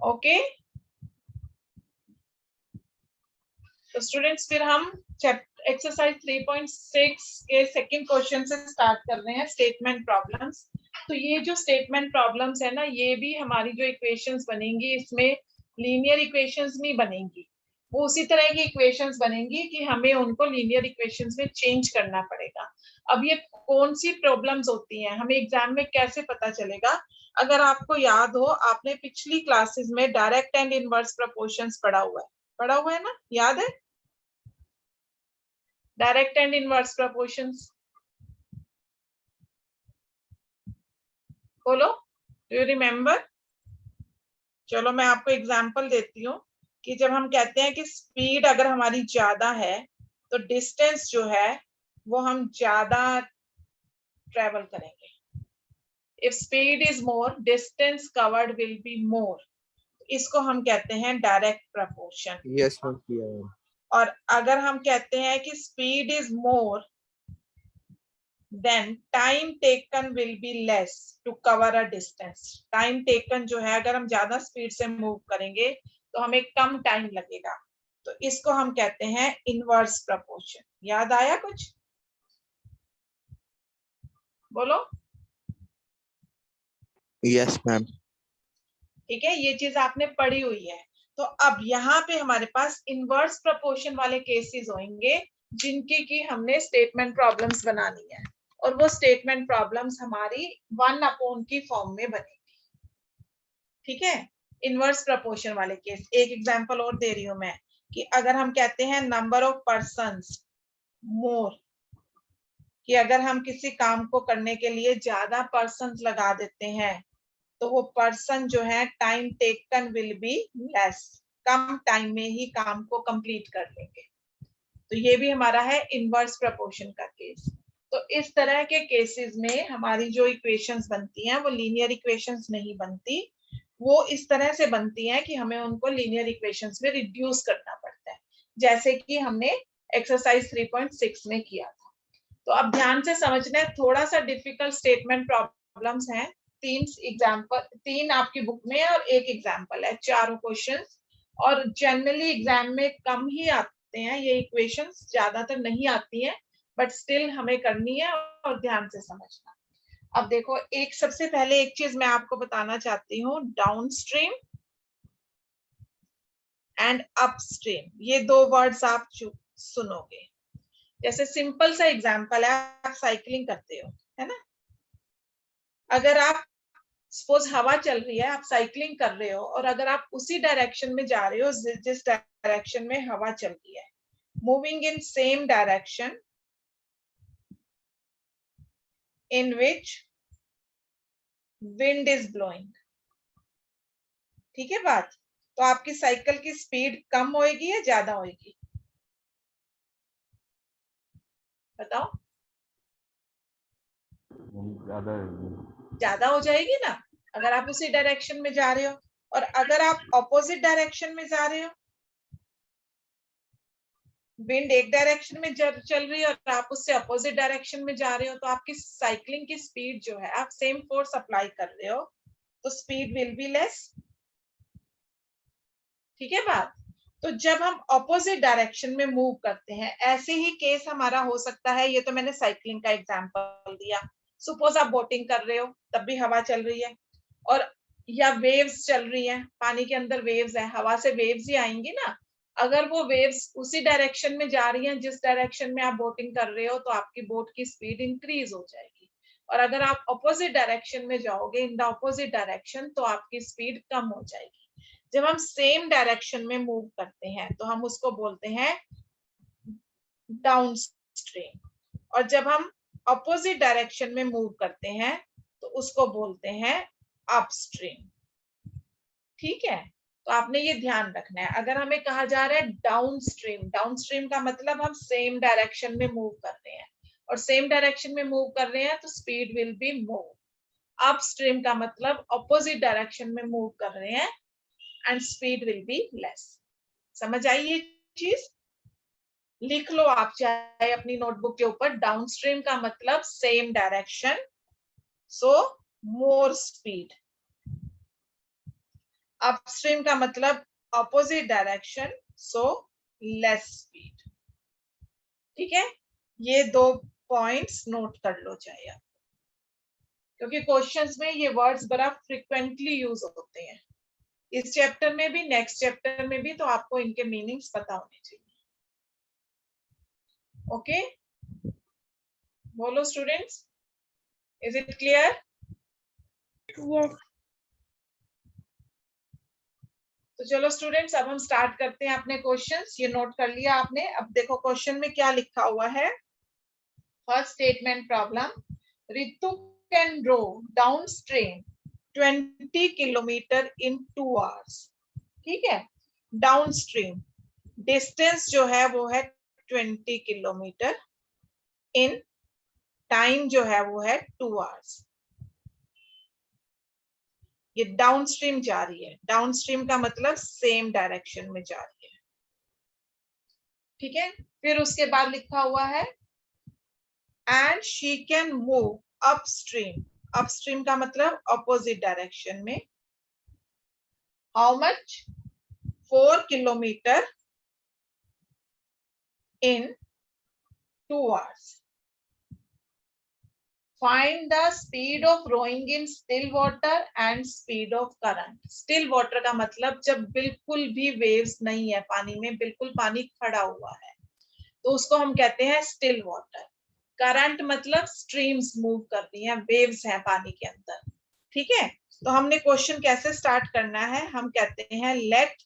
Okay, तो students फिर हम एक्सरसाइज 3.6 के सेकंड क्वेश्चन से स्टार्ट कर रहे हैं, स्टेटमेंट प्रॉब्लम्स। तो ये जो स्टेटमेंट प्रॉब्लम्स है ना, ये भी हमारी जो इक्वेशंस बनेंगी इसमें लीनियर इक्वेशंस नहीं बनेंगी, वो उसी तरह की इक्वेशंस बनेंगी कि हमें उनको लीनियर इक्वेशंस में चेंज करना पड़ेगा। अब ये कौन सी प्रॉब्लम्स होती हैं, हमें एग्जाम में कैसे पता चलेगा? अगर आपको याद हो, आपने पिछली क्लासेस में डायरेक्ट एंड इनवर्स प्रपोर्शंस पढ़ा हुआ है ना, याद है? डायरेक्ट एंड इनवर्स प्रपोर्शंस बोलो, डू यू रिमेम्बर? चलो मैं आपको एग्जांपल देती हूँ कि जब हम कहते हैं कि स्पीड अगर हमारी ज्यादा है तो डिस्टेंस जो है वो हम ज्यादा ट्रेवल करेंगे। If speed is more, distance covered will be more. इसको हम कहते हैं डायरेक्ट प्रपोर्शन। Yes ma'am. और अगर हम कहते हैं कि speed is more then time taken will be less to cover a distance. Time taken जो है, अगर हम ज्यादा स्पीड से मूव करेंगे तो हमें कम टाइम लगेगा, तो इसको हम कहते हैं इनवर्स प्रपोर्शन। याद आया कुछ? बोलो। Yes ma'am. ठीक है, ये चीज आपने पढ़ी हुई है। तो अब यहाँ पे हमारे पास इनवर्स प्रपोर्शन वाले केसेस होंगे जिनकी की हमने स्टेटमेंट प्रॉब्लम्स बनानी है, और वो स्टेटमेंट प्रॉब्लम्स हमारी 1/, की फॉर्म में बनेगी। ठीक है, इनवर्स प्रपोर्शन वाले केस। एक एग्जांपल और दे रही हूं मैं कि अगर हम कहते हैं नंबर ऑफ पर्सन्स मोर, कि अगर हम किसी काम को करने के लिए ज्यादा पर्सन्स लगा देते हैं तो वो पर्सन जो है time taken will be less, come time में ही काम को कंप्लीट कर लेंगे। तो ये भी हमारा है इनवर्स प्रपोर्शन का केस। तो इस तरह के केसेस में हमारी जो इक्वेशंस बनती हैं वो लीनियर इक्वेशंस नहीं बनती, वो इस तरह से बनती हैं कि हमें उनको लीनियर इक्वेशंस में रिड्यूस करना पड़ता है, जैसे कि हमने एक्सरसाइज 3.6 में किया था। तो अब ध्यान से समझना है, थोड़ा सा डिफिकल्ट स्टेटमेंट प्रॉब्लम्स हैं। 3 आपकी बुक में है और 1 एग्जाम्पल है, चारों क्वेश्चंस। और जनरली एग्जाम में कम ही आते हैं ये इक्वेशंस, ज्यादातर नहीं आती हैं, बट स्टिल हमें करनी है और ध्यान से समझना। अब देखो, एक सबसे पहले एक चीज मैं आपको बताना चाहती हूँ, डाउनस्ट्रीम एंड अपस्ट्रीम, ये 2 वर्ड्स आप सुनोगे। जैसे सिंपल सा एग्जांपल है, आप साइकिलिंग करते हो, है ना? अगर आप सपोज हवा चल रही है, आप साइकिलिंग कर रहे हो, और अगर आप उसी डायरेक्शन में जा रहे हो जिस डायरेक्शन में हवा चल रही है, moving in same direction in which wind is blowing. ठीक है बात? तो आपकी साइकिल की स्पीड कम होएगी या ज्यादा होएगी? बताओ। ज्यादा हो जाएगी ना, अगर आप उसी डायरेक्शन में जा रहे हो। और अगर आप ऑपोजिट डायरेक्शन में जा रहे हो, विंड एक डायरेक्शन में चल रही है और आप उससे अपोजिट डायरेक्शन में जा रहे हो, तो आपकी साइकिलिंग की स्पीड जो है, आप सेम फोर्स अप्लाई कर रहे हो तो स्पीड विल बी लेस। ठीक है बात? तो जब हम ऑपोजिट डायरेक्शन में मूव करते हैं, ऐसे ही केस हमारा हो सकता है। ये तो मैंने साइकिलिंग का एग्जांपल दिया। सपोज आप बोटिंग कर रहे हो, तब भी हवा चल रही है, और या वेव्स चल रही है, पानी के अंदर वेव्स है, हवा से वेव्स ही आएंगी ना। अगर वो वेव्स उसी डायरेक्शन में जा रही हैं जिस डायरेक्शन में आप बोटिंग कर रहे हो, तो आपकी बोट की स्पीड इंक्रीज हो जाएगी। और अगर आप ऑपोजिट डायरेक्शन में जाओगे, इन द ऑपोजिट डायरेक्शन, तो आपकी स्पीड कम हो जाएगी। जब हम सेम डायरेक्शन में मूव करते हैं तो हम उसको बोलते हैं डाउनस्ट्रीम, और जब हम ऑपोजिट डायरेक्शन में मूव करते हैं तो उसको बोलते हैं अपस्ट्रीम। ठीक है, तो आपने ये ध्यान रखना है। अगर हमें कहा जा रहा है डाउनस्ट्रीम, डाउनस्ट्रीम का मतलब हम सेम डायरेक्शन में मूव कर रहे हैं, और सेम डायरेक्शन में मूव कर रहे हैं तो speed will be more. Upstream का मतलब ऑपोजिट डायरेक्शन में मूव कर रहे हैं and speed will be less. समझ आई ये चीज? लिख लो आप चाहे अपनी नोटबुक के ऊपर, डाउनस्ट्रीम का मतलब सेम डायरेक्शन, सो मोर स्पीड। अपस्ट्रीम का मतलब opposite direction, so less speed. ठीक है, ये 2 पॉइंट्स नोट कर लो चाहे आप, क्योंकि क्वेश्चंस में ये वर्ड्स बड़ा फ्रिक्वेंटली यूज होते हैं, इस चैप्टर में भी, नेक्स्ट चैप्टर में भी, तो आपको इनके मीनिंग्स पता होने चाहिए। ओके, बोलो students, is it clear? Yes. तो चलो स्टूडेंट्स, अब हम स्टार्ट करते हैं अपने क्वेश्चंस। ये नोट कर लिया आपने? अब देखो क्वेश्चन में क्या लिखा हुआ है। First statement problem, Ritu can row down stream 20 kilometre in 2 hours। ठीक है, डाउन स्ट्रीम डिस्टेंस जो है वो है 20 किलोमीटर, इन टाइम जो है वो है 2 hours। ये डाउन स्ट्रीम जा रही है, डाउन स्ट्रीम का मतलब सेम डायरेक्शन में जा रही है। ठीक है, फिर उसके बाद लिखा हुआ है and she can move upstream, upstream का मतलब ऑपोजिट डायरेक्शन में, how much, 4 kilometre in 2 hours। Find the speed of rowing in still water and speed of current। still water का मतलब जब बिल्कुल भी waves नहीं है पानी में, बिल्कुल पानी खड़ा हुआ है, तो उसको हम कहते हैं still water। करंट मतलब स्ट्रीम्स मूव करती हैं, वेव्स हैं पानी के अंदर। ठीक है, तो हमने क्वेश्चन कैसे स्टार्ट करना है, हम कहते हैं let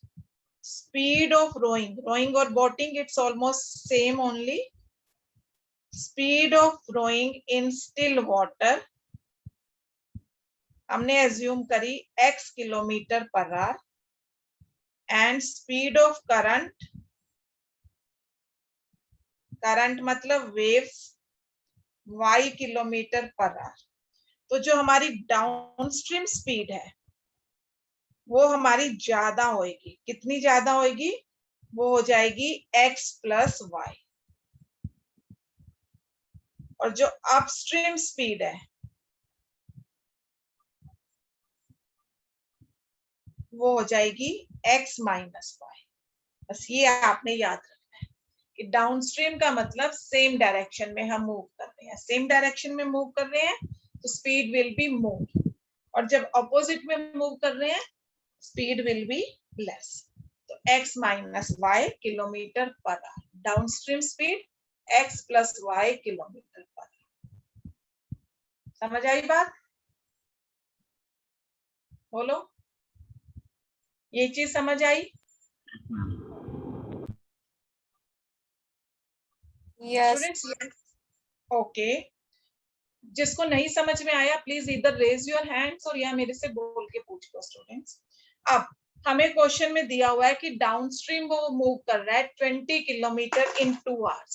speed of rowing, rowing और boating it's almost same only, speed of rowing in still water हमने एज्यूम करी x kilometre per hour, and speed of current, current मतलब waves, y kilometre per hour. तो जो हमारी downstream speed है वो हमारी ज्यादा होगी, कितनी ज्यादा होगी, वो हो जाएगी x प्लस वाई, और जो अपस्ट्रीम स्पीड है वो हो जाएगी x माइनस वाई। बस ये आपने याद रखना है कि डाउनस्ट्रीम का मतलब सेम डायरेक्शन में हम मूव कर रहे हैं, सेम डायरेक्शन में मूव कर रहे हैं तो स्पीड विल बी मोर, और जब ऑपोजिट में मूव कर रहे हैं स्पीड विल बी लेस। तो x minus y kilometre per hour, downstream speed x plus y kilometre per hour. समझ आई बात? बोलो, ये चीज समझ आई? यस। ओके, जिसको नहीं समझ में आया प्लीज इधर रेज योर हैंड्स और या मेरे से बोल के पूछ लो स्टूडेंट्स। अब हमें क्वेश्चन में दिया हुआ है कि डाउनस्ट्रीम वो मूव कर रहा है 20 किलोमीटर इन 2 hours,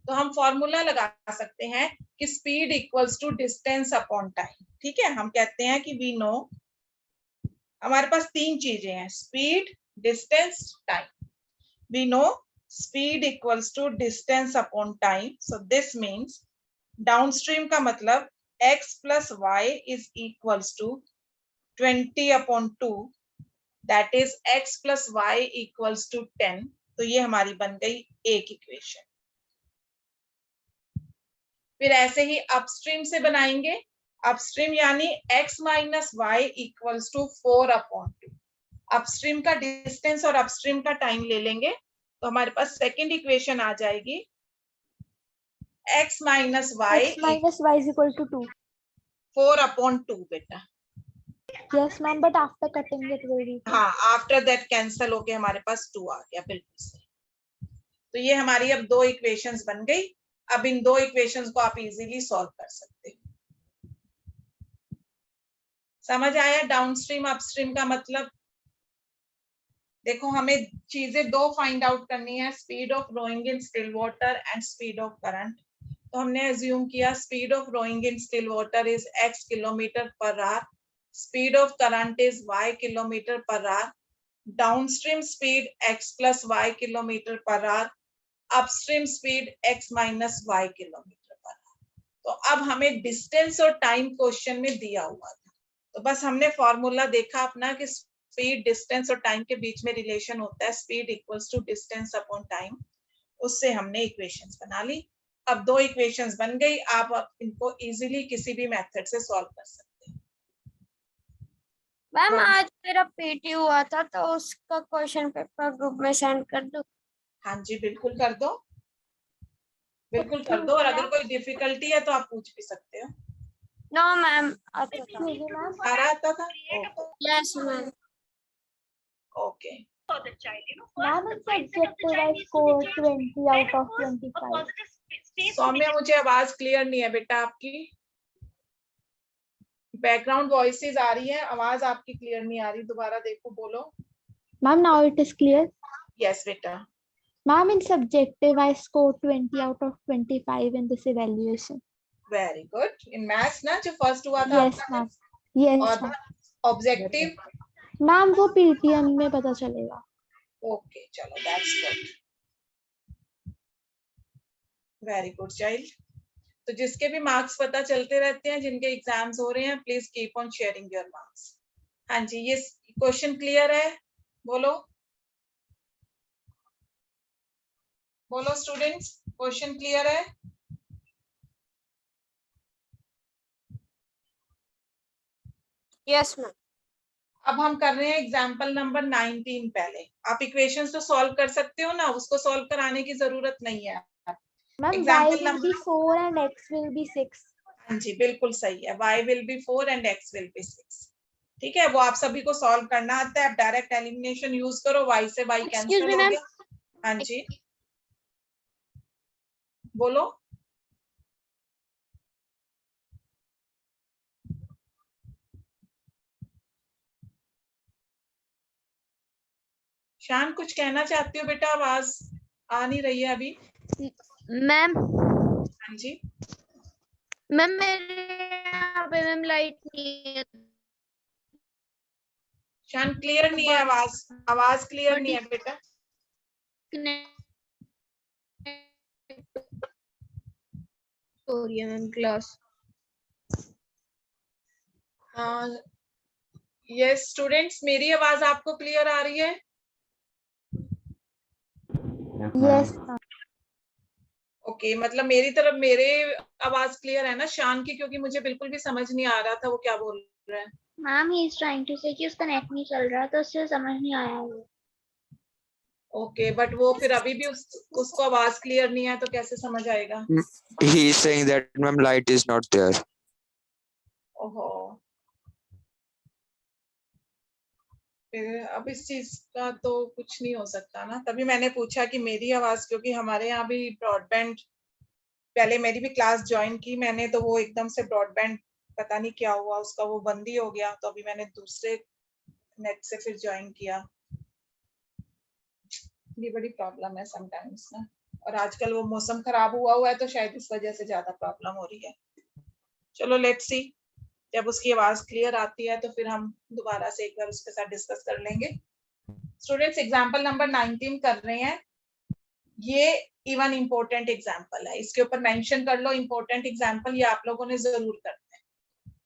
तो हम फॉर्मूला लगा सकते हैं कि speed equals to distance upon time. ठीक है, हम कहते हैं कि वी नो, हमारे पास 3 चीजें हैं, speed, distance, time. We know speed equals to distance upon time, so this means downstream का मतलब x plus y is equals to 20 upon 2, that is x plus y equals to 10। तो ये हमारी बन गई एक इक्वेशन। फिर ऐसे ही अपस्ट्रीम से बनाएंगे, अपस्ट्रीम यानी x minus y equals to 4 upon 2। Upstream का डिस्टेंस और अपस्ट्रीम का टाइम ले लेंगे तो हमारे पास सेकेंड इक्वेशन आ जाएगी x minus y is equal to 2. 4 upon 2 बेटा। Yes ma'am, but after cutting it will be 2. हाँ, आफ्टर दैट कैंसल होके हमारे पास 2 आ गया, बिल्कुल सही। तो ये हमारी अब 2 इक्वेशंस बन गई। अब इन 2 इक्वेशंस को आप इजीली सॉल्व कर सकते हो। समझ आया डाउनस्ट्रीम अपस्ट्रीम का मतलब? देखो हमें चीजें 2 फाइंड आउट करनी है, speed of rowing in still water and speed of current. तो हमने एज्यूम किया speed of rowing in still water is x kilometre per hour, speed of current is y kilometre per hour, downstream speed x plus y kilometre per hour, upstream speed x minus y kilometre per hour. तो अब हमें distance और time question में दिया हुआ था, तो बस हमने फॉर्मूला देखा अपना कि स्पीड, डिस्टेंस और टाइम के बीच में रिलेशन होता है, speed equals to distance upon time, उससे हमने इक्वेशंस बना ली। अब दो इक्वेशंस बन गई, आप इनको इजीली किसी भी मेथड से सॉल्व कर सकते हैं। मैम आज मेरा पीटी हुआ था तो उसका क्वेश्चन पेपर ग्रुप में सेंड कर दो। हाँ जी, बिल्कुल कर दो, बिल्कुल कर दो, और अगर कोई डिफिकल्टी है तो आप पूछ भी सकते हो। नो मैम आता था। Excuse me, ma'am. आ रहा आता था? Yes ma'am. Okay. Ma'am, it's subjective. I scored 20 out of 25. Soumya, मुझे आवाज क्लियर नहीं है बेटा आपकी, बैकग्राउंड वॉइसेस आ रही है, आवाज आपकी क्लियर नहीं आ रही, दोबारा देखो, बोलो। Ma'am, now it is clear. Yes बेटा। Ma'am, in subjective, I scored 20 out of 25 in this evaluation. Very good. In maths ना जो फर्स्ट हुआ था Yes, ma'am. Yes, और ma'am. ऑब्जेक्टिव? Ma'am, वो PTM में पता चलेगा. ओके, चलो, that's good, very good child. तो जिसके भी मार्क्स पता चलते रहते हैं, जिनके एग्जाम्स हो रहे हैं, please keep on sharing your marks. हाँ जी, ये क्वेश्चन क्लियर है? बोलो बोलो स्टूडेंट्स, क्वेश्चन क्लियर है? Yes ma'am. अब हम कर रहे हैं एग्जाम्पल नंबर 19। पहले आप इक्वेशंस तो सॉल्व कर सकते हो ना, उसको सॉल्व कराने की जरूरत नहीं है। Ma'am, y example will number, be 4 and x will be 6. हाँ जी, बिल्कुल सही है, y will be 4 and x will be 6। ठीक है, वो आप सभी को सॉल्व करना आता है। आप डायरेक्ट एलिमिनेशन यूज करो, y से y कैंसिल हो गया। हाँ जी, बोलो। शान, कुछ कहना चाहती हो बेटा? आवाज आ नहीं रही है अभी। मैम हाँ जी, मैम मेरे यहाँ पे मैम लाइट नहीं है। शान क्लियर नहीं है आवाज, आवाज क्लियर नहीं है बेटा। हो रही है मैम क्लास। यस स्टूडेंट्स, मेरी आवाज आपको क्लियर आ रही है? Yes, ma'am. ओके, मतलब मेरी तरफ मेरे आवाज क्लियर है ना शान की? क्योंकि मुझे बिल्कुल भी समझ नहीं आ रहा था वो क्या बोल रहा है। Ma'am he is trying to say कि उसका नेट नहीं चल रहा तो उससे समझ नहीं आया वो। ओके, बट वो फिर अभी भी उसको आवाज क्लियर नहीं है तो कैसे समझ आएगा? He is saying that ma'am light is not there. ओहो, फिर अब इस चीज का तो कुछ नहीं हो सकता ना। तभी मैंने पूछा कि मेरी आवाज, क्योंकि हमारे यहाँ भी ब्रॉडबैंड, पहले मेरी भी क्लास ज्वाइन की मैंने, तो वो एकदम से ब्रॉडबैंड पता नहीं क्या हुआ उसका, वो बंद ही हो गया। तो अभी मैंने दूसरे नेट से फिर ज्वाइन किया। ये बड़ी प्रॉब्लम है समटाइम्स ना, और आजकल वो मौसम खराब हुआ है तो शायद इस वजह से ज्यादा प्रॉब्लम हो रही है। चलो लेट्स सी, जब उसकी आवाज क्लियर आती है तो फिर हम दोबारा से एक बार उसके साथ डिस्कस कर लेंगे। स्टूडेंट्स, एग्जांपल नंबर 19 कर रहे हैं। ये इवन इम्पोर्टेंट एग्जांपल है, इसके ऊपर मेंशन कर लो इम्पोर्टेंट एग्जांपल, ये आप लोगों ने जरूर करना है।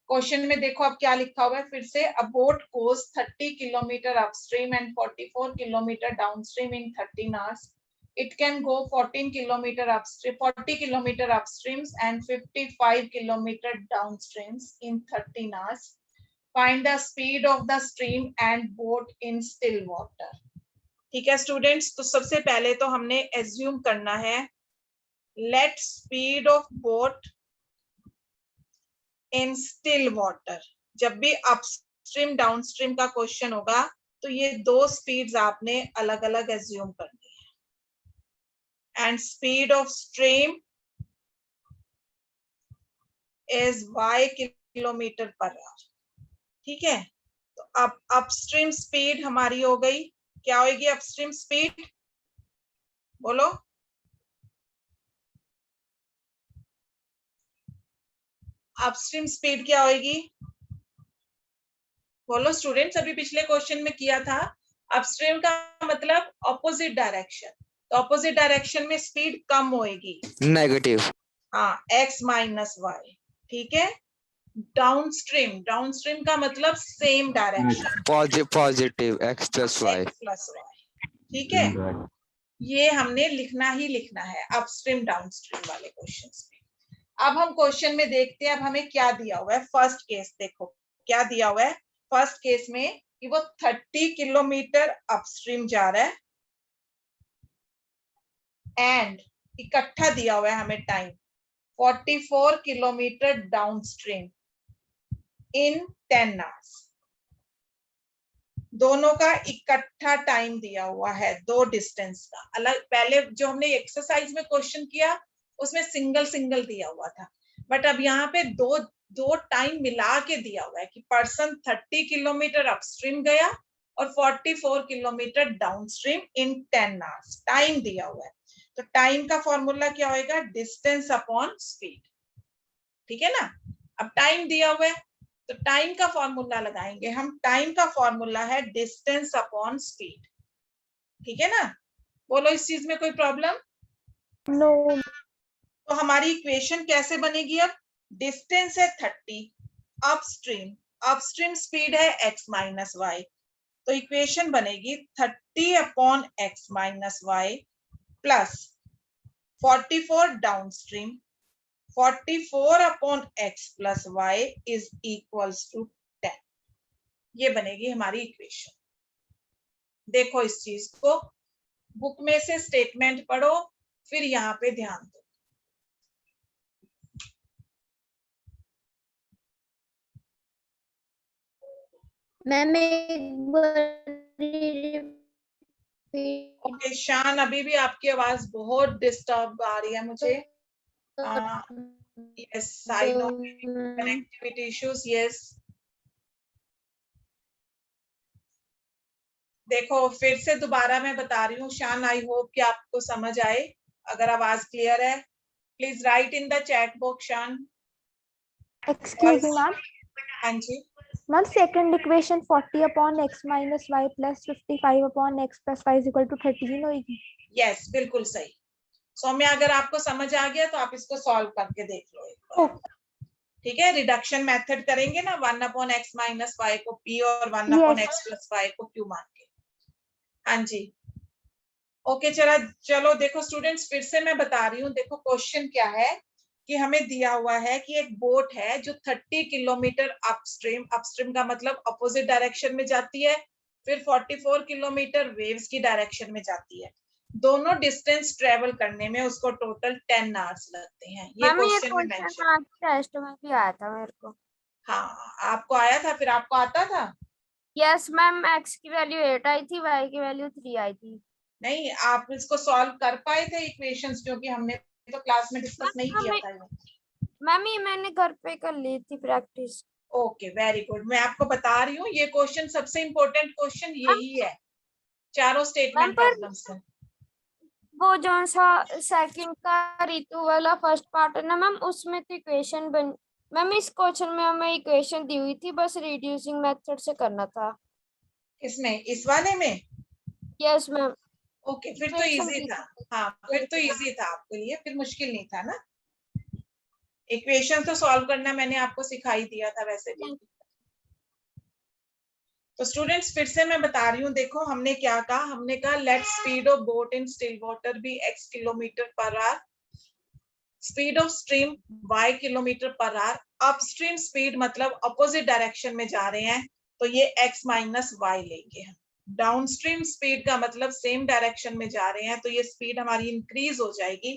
क्वेश्चन में देखो अब क्या लिखा हुआ है फिर से। अ boat goes 30 kilometre upstream and 44 kilometre downstream in 13 hours. It can go 14 kilometer upstream, 40 kilometer upstreams and 55 kilometer downstreams in 13 hours. Find the speed of the stream and boat in still water. ठीक है students, तो सबसे पहले तो हमने assume करना है, late speed of boat in still water. जब भी अपस्ट्रीम डाउनस्ट्रीम का क्वेश्चन होगा तो ये दो स्पीड्स आपने अलग अलग एज्यूम करनी है। And speed of stream is y kilometre per our. ठीक है, तो अब अपस्ट्रीम स्पीड हमारी हो गई, क्या होगी अपस्ट्रीम स्पीड? बोलो, अपस्ट्रीम स्पीड क्या होगी? बोलो स्टूडेंट्स, अभी पिछले क्वेश्चन में किया था, अपस्ट्रीम का मतलब ऑपोजिट डायरेक्शन, तो ऑपोजिट डायरेक्शन में स्पीड कम होएगी, Negative. हाँ, x माइनस वाई। ठीक है, डाउनस्ट्रीम, डाउनस्ट्रीम का मतलब same direction, Positive x plus y. x plus y, ठीक है। ये हमने लिखना ही लिखना है अपस्ट्रीम डाउनस्ट्रीम वाले क्वेश्चंस में। अब हम क्वेश्चन में देखते हैं अब हमें क्या दिया हुआ है। फर्स्ट केस देखो क्या दिया हुआ है। फर्स्ट केस में कि वो 30 किलोमीटर अपस्ट्रीम जा रहा है एंड इकट्ठा दिया हुआ है हमें टाइम 44 किलोमीटर डाउनस्ट्रीम इन 10 आवर्स। दोनों का इकट्ठा टाइम दिया हुआ है, दो डिस्टेंस का अलग। पहले जो हमने एक्सरसाइज में क्वेश्चन किया उसमें सिंगल सिंगल दिया हुआ था, बट अब यहाँ पे दो दो टाइम मिला के दिया हुआ है कि पर्सन 30 किलोमीटर अपस्ट्रीम गया और 44 किलोमीटर डाउनस्ट्रीम इन 10 आवर्स। टाइम दिया हुआ है तो टाइम का फॉर्मूला क्या होगा, डिस्टेंस अपॉन स्पीड, ठीक है ना। अब टाइम दिया हुआ है तो टाइम का फॉर्मूला लगाएंगे हम। टाइम का फॉर्मूला है डिस्टेंस अपॉन स्पीड, ठीक है ना। बोलो इस चीज में कोई प्रॉब्लम? No. तो हमारी इक्वेशन कैसे बनेगी अब? डिस्टेंस है 30, अपस्ट्रीम, अपस्ट्रीम स्पीड है x माइनस वाई, तो इक्वेशन बनेगी 30 upon x minus y plus 44 downstream 44 upon x plus y is equals to 10। ये बनेगी हमारी इक्वेशन। देखो इस चीज को, बुक में से स्टेटमेंट पढ़ो फिर यहाँ पे ध्यान दो। मैम ओके शान, अभी भी आपकी आवाज बहुत डिस्टर्ब आ रही है मुझे। Yes I know, connectivity issues, yes. देखो फिर से दोबारा मैं बता रही हूँ शान, आई होप कि आपको समझ आए। अगर आवाज क्लियर है please right in the chat box शान। Excuse me, ma'am. हाँ जी Ma'am, second equation 40 upon x minus y plus 55 upon x plus y is equal to 13 होगी। यस बिल्कुल सही। सौम्या अगर आपको समझ आ गया तो आप इसको सॉल्व करके देख लो एक बार, ठीक है। रिडक्शन मेथड करेंगे ना, 1 अपॉन एक्स माइनस वाई को p और 1 अपॉन एक्स प्लस वाई को q मान के। हाँ जी ओके चलो देखो स्टूडेंट्स फिर से मैं बता रही हूँ। देखो क्वेश्चन क्या है कि हमें दिया हुआ है कि एक बोट है जो 30 किलोमीटर अपस्ट्रीम, अपस्ट्रीम का मतलब अपोजिट डायरेक्शन में जाती है, फिर 44 किलोमीटर वेव्स की डायरेक्शन में जाती है। दोनों डिस्टेंस ट्रेवल करने में उसको टोटल 10 आवर्स लगते हैं। ये क्वेश्चन में मेंशन, टेस्ट में भी आया था मेरे को। हाँ आपको आया था, फिर आपको आता था? यस मैम, एक्स की वैल्यू 8 आई थी, वाई की वैल्यू 3 आई थी। नहीं आप इसको सॉल्व कर पाए थे इक्वेशंस, क्योंकि हमने तो क्लास में डिस्कस नहीं किया था। मैम ये मैंने घर पे कर ली थी प्रैक्टिस। Okay very good. मैं आपको बता रही हूँ ये क्वेश्चन सबसे इम्पोर्टेंट क्वेश्चन यही है चारों स्टेटमेंट प्रॉब्लम्स में। वो जो सा सेकंड का ऋतु वाला फर्स्ट पार्ट है ना मैम, उसमें तो इक्वेशन बन, मैम इस क्वेश्चन में हमें इक्वेशन दी हुई थी, बस रिड्यूसिंग मेथड से करना था। इसमें इस वाले में? Yes ma'am. ओके फिर तो इजी था। हाँ फिर तो इजी था आपके लिए, फिर मुश्किल नहीं था ना। इक्वेशन तो सॉल्व करना मैंने आपको सिखाई दिया था वैसे भी। तो स्टूडेंट्स फिर से मैं बता रही हूँ, देखो हमने क्या कहा, हमने कहा let speed of boat in still water be x kilometre per hour, speed of stream y kilometre per hour. Upstream speed मतलब अपोजिट डायरेक्शन में जा रहे हैं तो ये x माइनस वाई लेंगे हम। डाउनस्ट्रीम स्पीड का मतलब सेम डायरेक्शन में जा रहे हैं तो ये स्पीड हमारी इंक्रीज हो जाएगी,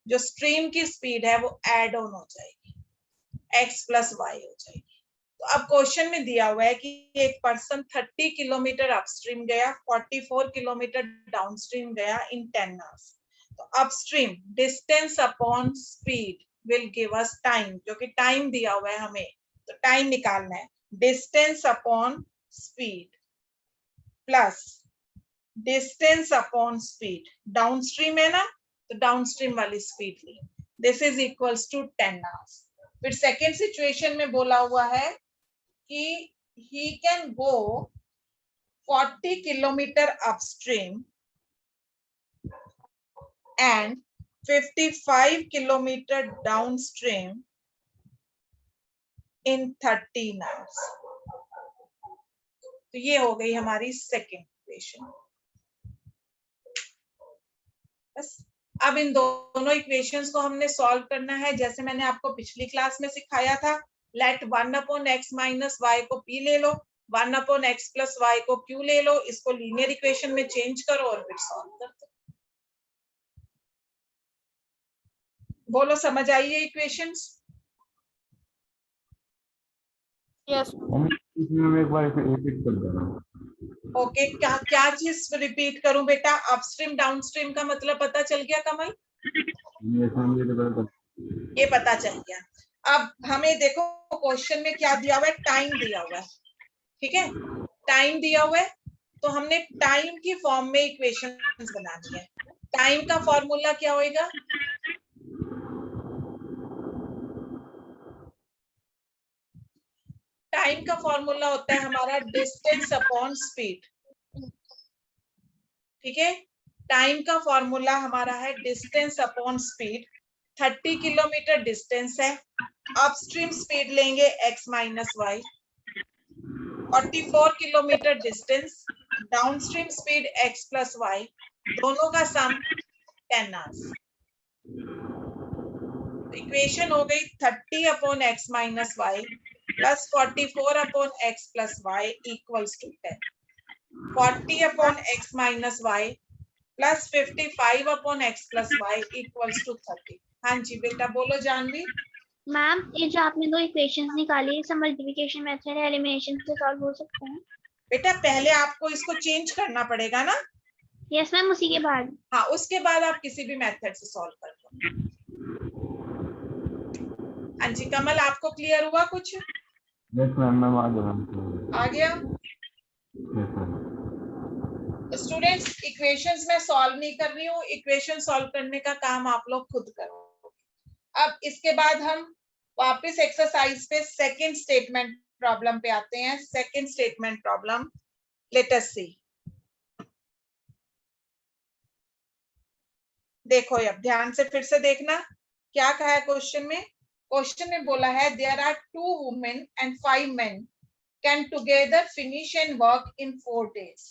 जो स्ट्रीम की स्पीड है वो एड ऑन हो जाएगी, x प्लस वाई हो जाएगी। तो अब क्वेश्चन में दिया हुआ है कि एक पर्सन 30 किलोमीटर अपस्ट्रीम गया, 44 किलोमीटर डाउनस्ट्रीम गया इन 10 आवर्स। तो upstream distance upon speed will give us time, जो कि टाइम दिया हुआ है हमें, तो टाइम निकालना है। Distance upon speed plus distance upon speed, downstream है ना तो डाउनस्ट्रीम वाली स्पीड ली, this is equals to 10 hours. फिर सेकेंड सिचुएशन में बोला हुआ है कि he can go 40 kilometer upstream and 55 kilometer downstream in 13 hours। तो ये हो गई हमारी सेकेंड इक्वेशन। बस अब इन दोनों इक्वेशंस को हमने सॉल्व करना है, जैसे मैंने आपको पिछली क्लास में सिखाया था। लेट 1/x माइनस वाई को p ले लो, 1/x प्लस वाई को q ले लो, इसको लीनियर इक्वेशन में चेंज करो और फिर सॉल्व कर दो। बोलो, समझ आई ये इक्वेशंस? यस इसमें एक बार रिपीट कर देना। ओके, क्या चीज रिपीट करूं बेटा? अपस्ट्रीम डाउनस्ट्रीम का मतलब पता चल गया कमल? ये पता चल गया। अब हमें देखो क्वेश्चन में क्या दिया हुआ है, टाइम दिया हुआ है, ठीक है? टाइम दिया हुआ है तो हमने टाइम की फॉर्म में इक्वेशंस बनानी है। टाइम का फॉर्मूला क्या होएगा? टाइम का फॉर्मूला होता है हमारा डिस्टेंस अपॉन स्पीड, ठीक है? टाइम का फॉर्मूला हमारा है distance upon speed. 30 kilometre distance है, अपस्ट्रीम स्पीड लेंगे x minus y. 44 kilometre distance, downstream speed x plus y, दोनों का सम 10 आवर्स। इक्वेशन हो गई 30 upon x minus y plus 44 upon x plus y equals to 10। 40 upon x minus y plus 55 upon x plus y equals to 30। हाँ जी बेटा, बोलो Janvi. Ma'am, ये जो आपने दो इक्वेशंस निकाली, सब मल्टीप्लिकेशन मेथड है, एलिमिनेशन से सॉल्व हो सकते हैं? बेटा पहले आपको इसको चेंज करना पड़ेगा ना। यस मैम, उसी के बाद। हाँ, उसके बाद आप किसी भी मेथड से सॉल्व कर लो। हाँ जी कमल, आपको क्लियर हुआ कुछ? यस मैम, मैं आ गया? स्टूडेंट्स, इक्वेशंस में सॉल्व नहीं कर रही हूँ, इक्वेशन सॉल्व करने का काम आप लोग खुद करो। अब इसके बाद हम वापस एक्सरसाइज पे सेकंड स्टेटमेंट प्रॉब्लम पे आते हैं। Second statement problem, let us see. देखो अब ध्यान से फिर से देखना क्या कहा है क्वेश्चन में। क्वेश्चन में बोला है there are 2 women and 5 men can together finish and work in 4 days।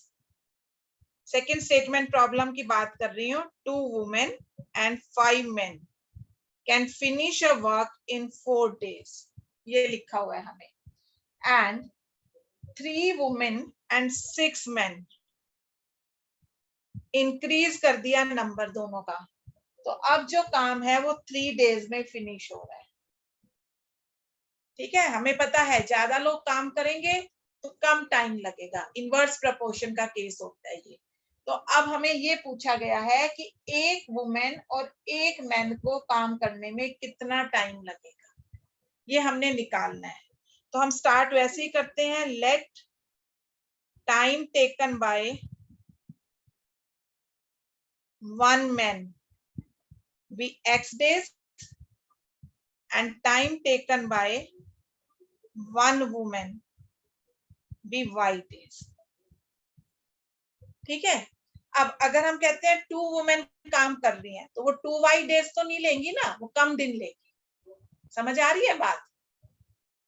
Second statement problem की बात कर रही हूँ। 2 women and 5 men can finish a work in 4 days, ये लिखा हुआ है हमें। And 3 women and 6 men, increase कर दिया नंबर दोनों का, तो अब जो काम है वो 3 days में फिनिश हो रहा है। ठीक है, हमें पता है ज्यादा लोग काम करेंगे तो कम टाइम लगेगा, इनवर्स प्रोपोर्शन का केस होता है ये। तो अब हमें ये पूछा गया है कि एक वुमेन और एक मैन को काम करने में कितना टाइम लगेगा, ये हमने निकालना है। तो हम स्टार्ट वैसे ही करते हैं। Let time taken by 1 man be x days and time taken by 1 woman be y days। ठीक है, अब अगर हम कहते हैं 2 वुमेन काम कर रही हैं तो वो 2y days तो नहीं लेंगी ना, वो कम दिन लेगी। समझ आ रही है बात?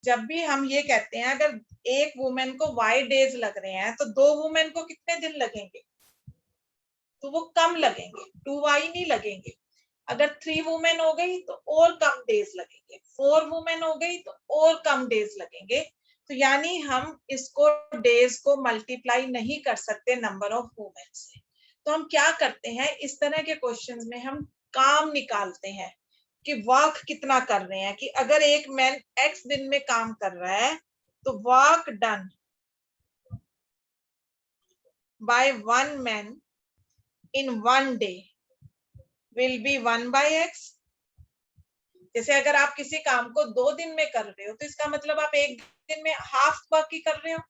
जब भी हम ये कहते हैं अगर एक वुमेन को y days लग रहे हैं तो 2 वुमेन को कितने दिन लगेंगे? तो वो कम लगेंगे, 2y नहीं लगेंगे। अगर 3 वुमेन हो गई तो और कम डेज लगेंगे, 4 वुमेन हो गई तो और कम डेज लगेंगे। तो यानी हम इसको डेज को मल्टीप्लाई नहीं कर सकते नंबर ऑफ वुमेन से। तो हम क्या करते हैं, इस तरह के क्वेश्चंस में हम काम निकालते हैं कि वर्क कितना कर रहे हैं। कि अगर एक मैन x दिन में काम कर रहा है तो work done by 1 man in 1 day will be 1/x। जैसे अगर आप किसी काम को 2 दिन में कर रहे हो तो इसका मतलब आप एक दिन में हाफ वर्क ही कर रहे हो।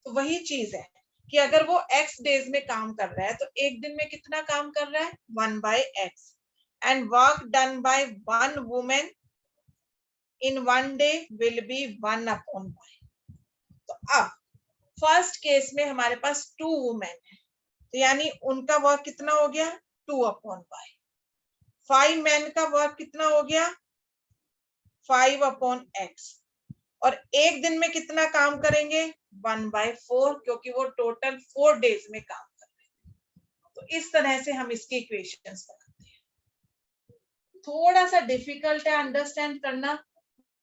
तो वही चीज है कि अगर वो x डेज में काम कर रहा है तो एक दिन में कितना काम कर रहा है, 1/x। And work done by 1 women in 1 day will be 1/y। तो अब फर्स्ट केस में हमारे पास 2 वुमेन है, तो यानी उनका वर्क कितना हो गया, 2/y। 5 मैन का वर्क कितना हो गया, 5/x। और एक दिन में कितना काम करेंगे 1/4, क्योंकि वो टोटल 4 डेज में काम कर रहे हैं। तो इस तरह से हम इसकी इक्वेशंस बनाते हैं। थोड़ा सा डिफिकल्ट है अंडरस्टैंड करना,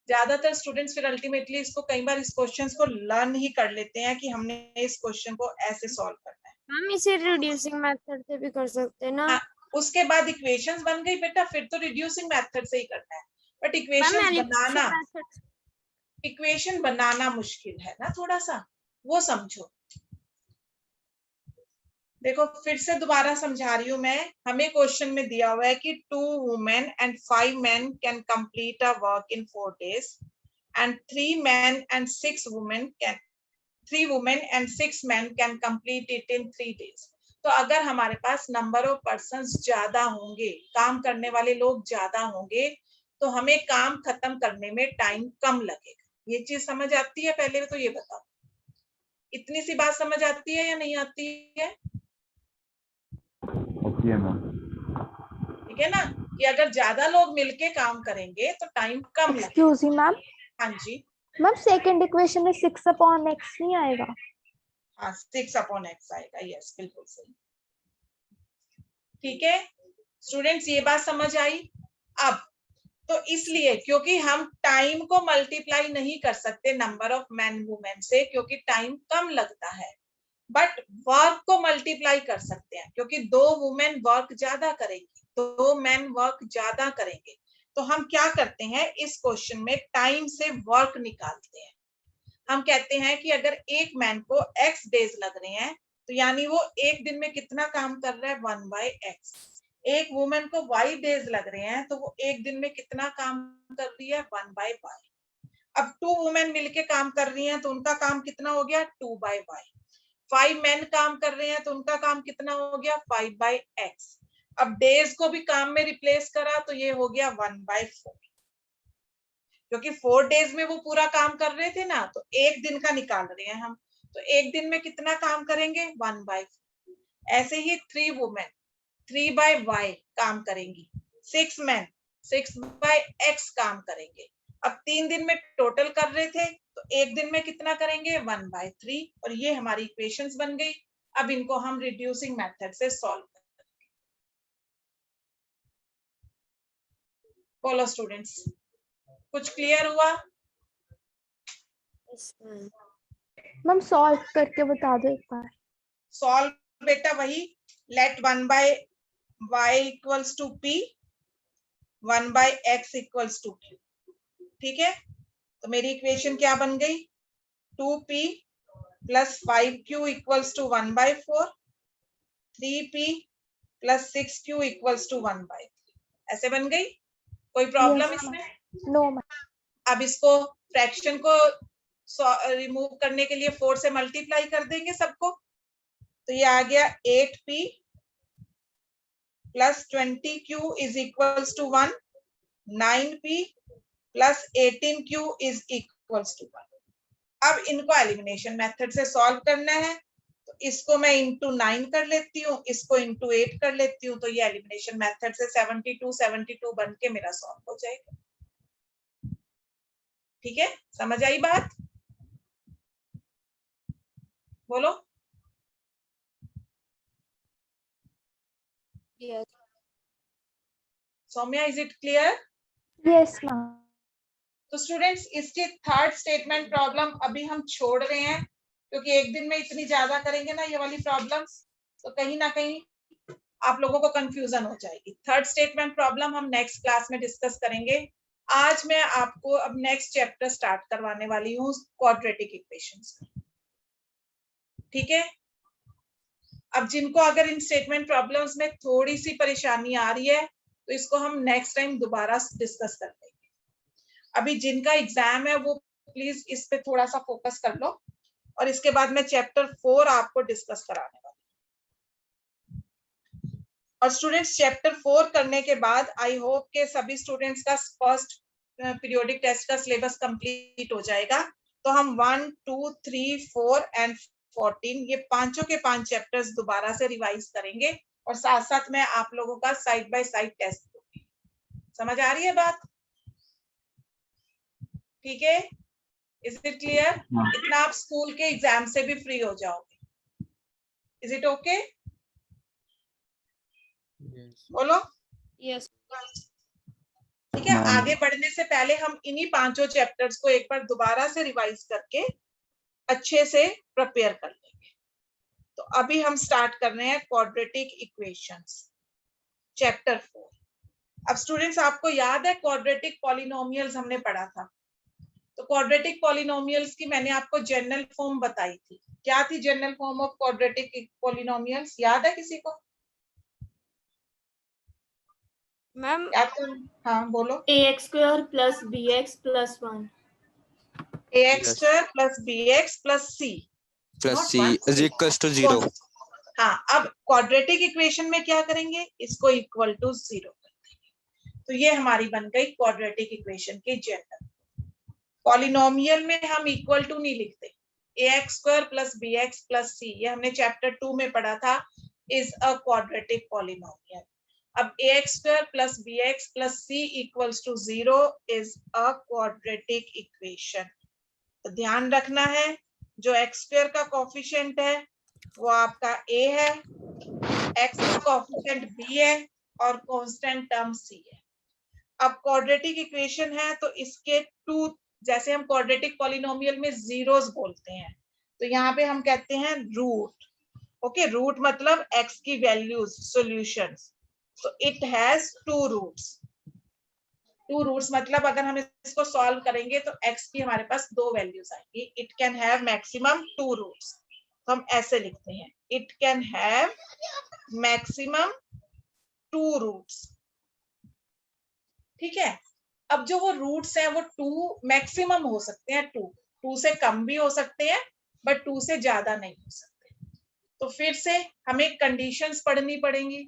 ज्यादातर स्टूडेंट्स फिर अल्टीमेटली इसको कई बार इस क्वेश्चंस को लर्न ही कर लेते हैं कि हमने इस क्वेश्चन को ऐसे सॉल्व करना है। मैम इसे रिड्यूसिंग मेथड से भी कर सकते हैं ना? हाँ, उसके बाद इक्वेशंस बन गई बेटा, फिर तो रिड्यूसिंग मेथड से ही करना है, बट इक्वेशन बनाना मुश्किल है ना थोड़ा सा, वो समझो। देखो फिर से दोबारा समझा रही हूँ मैं, हमें क्वेश्चन में दिया हुआ है कि 2 women and 5 men can complete a work in 4 days and 3 men and 6 women can complete it in 3 days। तो अगर हमारे पास नंबर ऑफ पर्सन्स ज्यादा होंगे, काम करने वाले लोग ज्यादा होंगे, तो हमें काम खत्म करने में टाइम कम लगेगा। ये चीज समझ आती है? पहले तो ये बताओ, इतनी सी बात समझ आती है या नहीं आती है? Okay ma'am. ठीक है ना, कि अगर ज्यादा लोग मिलके काम करेंगे तो टाइम कम लगेगा। एक्सक्यूज मी मैम, हाँ जी मैम सेकंड इक्वेशन में 6/x नहीं आएगा? हाँ, 6/x आएगा, यस बिल्कुल सही। ठीक है स्टूडेंट्स, ये बात समझ आई? अब तो इसलिए क्योंकि हम टाइम को मल्टीप्लाई नहीं कर सकते नंबर ऑफ मैन वुमेन से, क्योंकि टाइम कम लगता है, बट वर्क को मल्टीप्लाई कर सकते हैं, क्योंकि 2 वुमेन वर्क ज्यादा करेंगी, 2 मैन वर्क ज्यादा करेंगे। तो हम क्या करते हैं, इस क्वेश्चन में टाइम से वर्क निकालते हैं। हम कहते हैं कि अगर एक मैन को x डेज लग रहे हैं, तो यानी वो एक दिन में कितना काम कर रहा है 1/x। एक वुमेन को y डेज लग रहे हैं, तो वो एक दिन में कितना काम कर रही है 1/y। अब 2 वुमेन मिलके काम कर रही हैं, तो उनका काम कितना हो गया 2/y। 5 मेन काम कर रहे हैं, तो उनका काम कितना हो गया 5/x। अब डेज को भी काम में रिप्लेस करा, तो ये हो गया 1/4, क्योंकि 4 डेज में वो पूरा काम कर रहे थे ना, तो एक दिन का निकाल रहे हैं हम, तो एक दिन में कितना काम करेंगे 1/4। ऐसे ही 3 वुमेन 3/y काम करेंगी, 6 मैन 6/x काम करेंगे। अब 3 दिन में टोटल कर रहे थे, तो एक दिन में कितना करेंगे 1/3, और ये हमारी इक्वेशंस बन गई। अब इनको हम रिड्यूसिंग मेथड से सॉल्व करेंगे। बोलो स्टूडेंट्स, कुछ क्लियर हुआ? मैम सॉल्व करके बता दो एक बार। सॉल्व बेटा वही, let 1/y equals to p, 1/x equals to q। ठीक है, तो मेरी इक्वेशन क्या बन गई 2p plus 5q equals to 1/4, 3p plus 6q equals to 1/3। ऐसे बन गई? कोई प्रॉब्लम इसमें? No ma'am. अब इसको फ्रैक्शन को रिमूव करने के लिए 4 से मल्टीप्लाई कर देंगे सबको, तो ये आ गया 8p plus 20q is equals to 1, 9p plus 18q is equals to 1। अब इनको एलिमिनेशन मेथड से सॉल्व करना है, तो इसको मैं इंटू 9 कर लेती हूँ, इसको इंटू 8 कर लेती हूँ, तो ये एलिमिनेशन मेथड से 72 बन के मेरा सॉल्व हो जाएगा। ठीक है, समझ आई बात? बोलो। Yes. Soumya, is it clear? Yes ma'am. तो स्टूडेंट्स, इसकी थर्ड स्टेटमेंट प्रॉब्लम अभी हम छोड़ रहे हैं, क्योंकि एक दिन में इतनी ज्यादा करेंगे ना ये वाली प्रॉब्लम्स, तो कहीं ना कहीं आप लोगों को कंफ्यूजन हो जाएगी। थर्ड स्टेटमेंट प्रॉब्लम हम नेक्स्ट क्लास में डिस्कस करेंगे। आज मैं आपको अब नेक्स्ट चैप्टर स्टार्ट करवाने वाली हूँ, क्वाड्रेटिक इक्वेशंस। ठीक है, अब जिनको अगर इन स्टेटमेंट प्रॉब्लम्स में थोड़ी सी परेशानी आ रही है, तो इसको हम नेक्स्ट टाइम दोबारा डिस्कस कर लेंगे। अभी जिनका एग्जाम है वो प्लीज इस पे थोड़ा सा फोकस कर लो, और इसके बाद मैं चैप्टर 4 आपको डिस्कस कराने वाली हूँ। और स्टूडेंट्स, चैप्टर 4 करने के बाद आई होप के सभी स्टूडेंट्स का फर्स्ट पीरियोडिक टेस्ट का सिलेबस कंप्लीट हो जाएगा। तो हम 1, 2, 3, 4 एंड 14 ये पांचों के 5 चैप्टर्स दोबारा से रिवाइज करेंगे, और साथ साथ में आप लोगों का साइड बाय साइड टेस्ट होगी। समझ आ रही है बात? ठीक है, इज इट क्लियर? हाँ। इतना आप स्कूल के एग्जाम से भी फ्री हो जाओगे। Is it okay? बोलो। यस ठीक है, हाँ। आगे बढ़ने से पहले हम इन्हीं 5 चैप्टर्स को एक बार दोबारा से रिवाइज करके अच्छे से प्रिपेयर कर लेंगे। तो अभी हम स्टार्ट कर रहे हैं क्वाड्रेटिक इक्वेशंस, चैप्टर 4। अब स्टूडेंट्स, आपको याद है क्वाड्रेटिक पॉलिनोमियल्स हमने पढ़ा था। तो क्वाड्रेटिक पॉलिनोमियल्स की मैंने आपको जनरल फॉर्म बताई थी। क्या थी general form of quadratic polynomials? याद है किसी को? मैम याद तो? हाँ बोलो। ax square plus bx plus 1. ax square plus bx plus c plus not c 1, is equals to 0. हाँ, अब क्वाड्रेटिक इक्वेशन में क्या करेंगे? इसको इक्वल टू 0 कर देंगे। तो ये हमारी बन गई क्वाड्रेटिक इक्वेशन की जनरल। पॉलिनोमियल में हम इक्वल टू नहीं लिखते। ax square plus bx plus c, ये हमने चैप्टर 2 में पढ़ा था, इज अ क्वाड्रेटिक पॉलिनोमियल। अब ax square plus bx plus c equals to 0 is a quadratic equation। तो ध्यान रखना है, जो x square का कोफिशिएंट है वो आपका a है, x का कोफिशिएंट b है और कांस्टेंट टर्म c है। अब क्वाड्रेटिक इक्वेशन है तो इसके टू, जैसे हम क्वाड्रेटिक पॉलिनोमियल में जीरोस बोलते हैं, तो यहाँ पे हम कहते हैं रूट। ओके, रूट मतलब x की values, solutions. So it has two roots। Two roots मतलब अगर हम इसको सॉल्व करेंगे तो x की हमारे पास 2 वैल्यूज आएंगी। It can have maximum 2 roots. तो हम ऐसे लिखते हैं, it can have maximum 2 roots. ठीक है, अब जो वो रूट्स हैं वो 2 मैक्सिमम हो सकते हैं, 2 से कम भी हो सकते हैं, बट 2 से ज्यादा नहीं हो सकते। तो फिर से हमें कंडीशंस पढ़नी पड़ेंगी।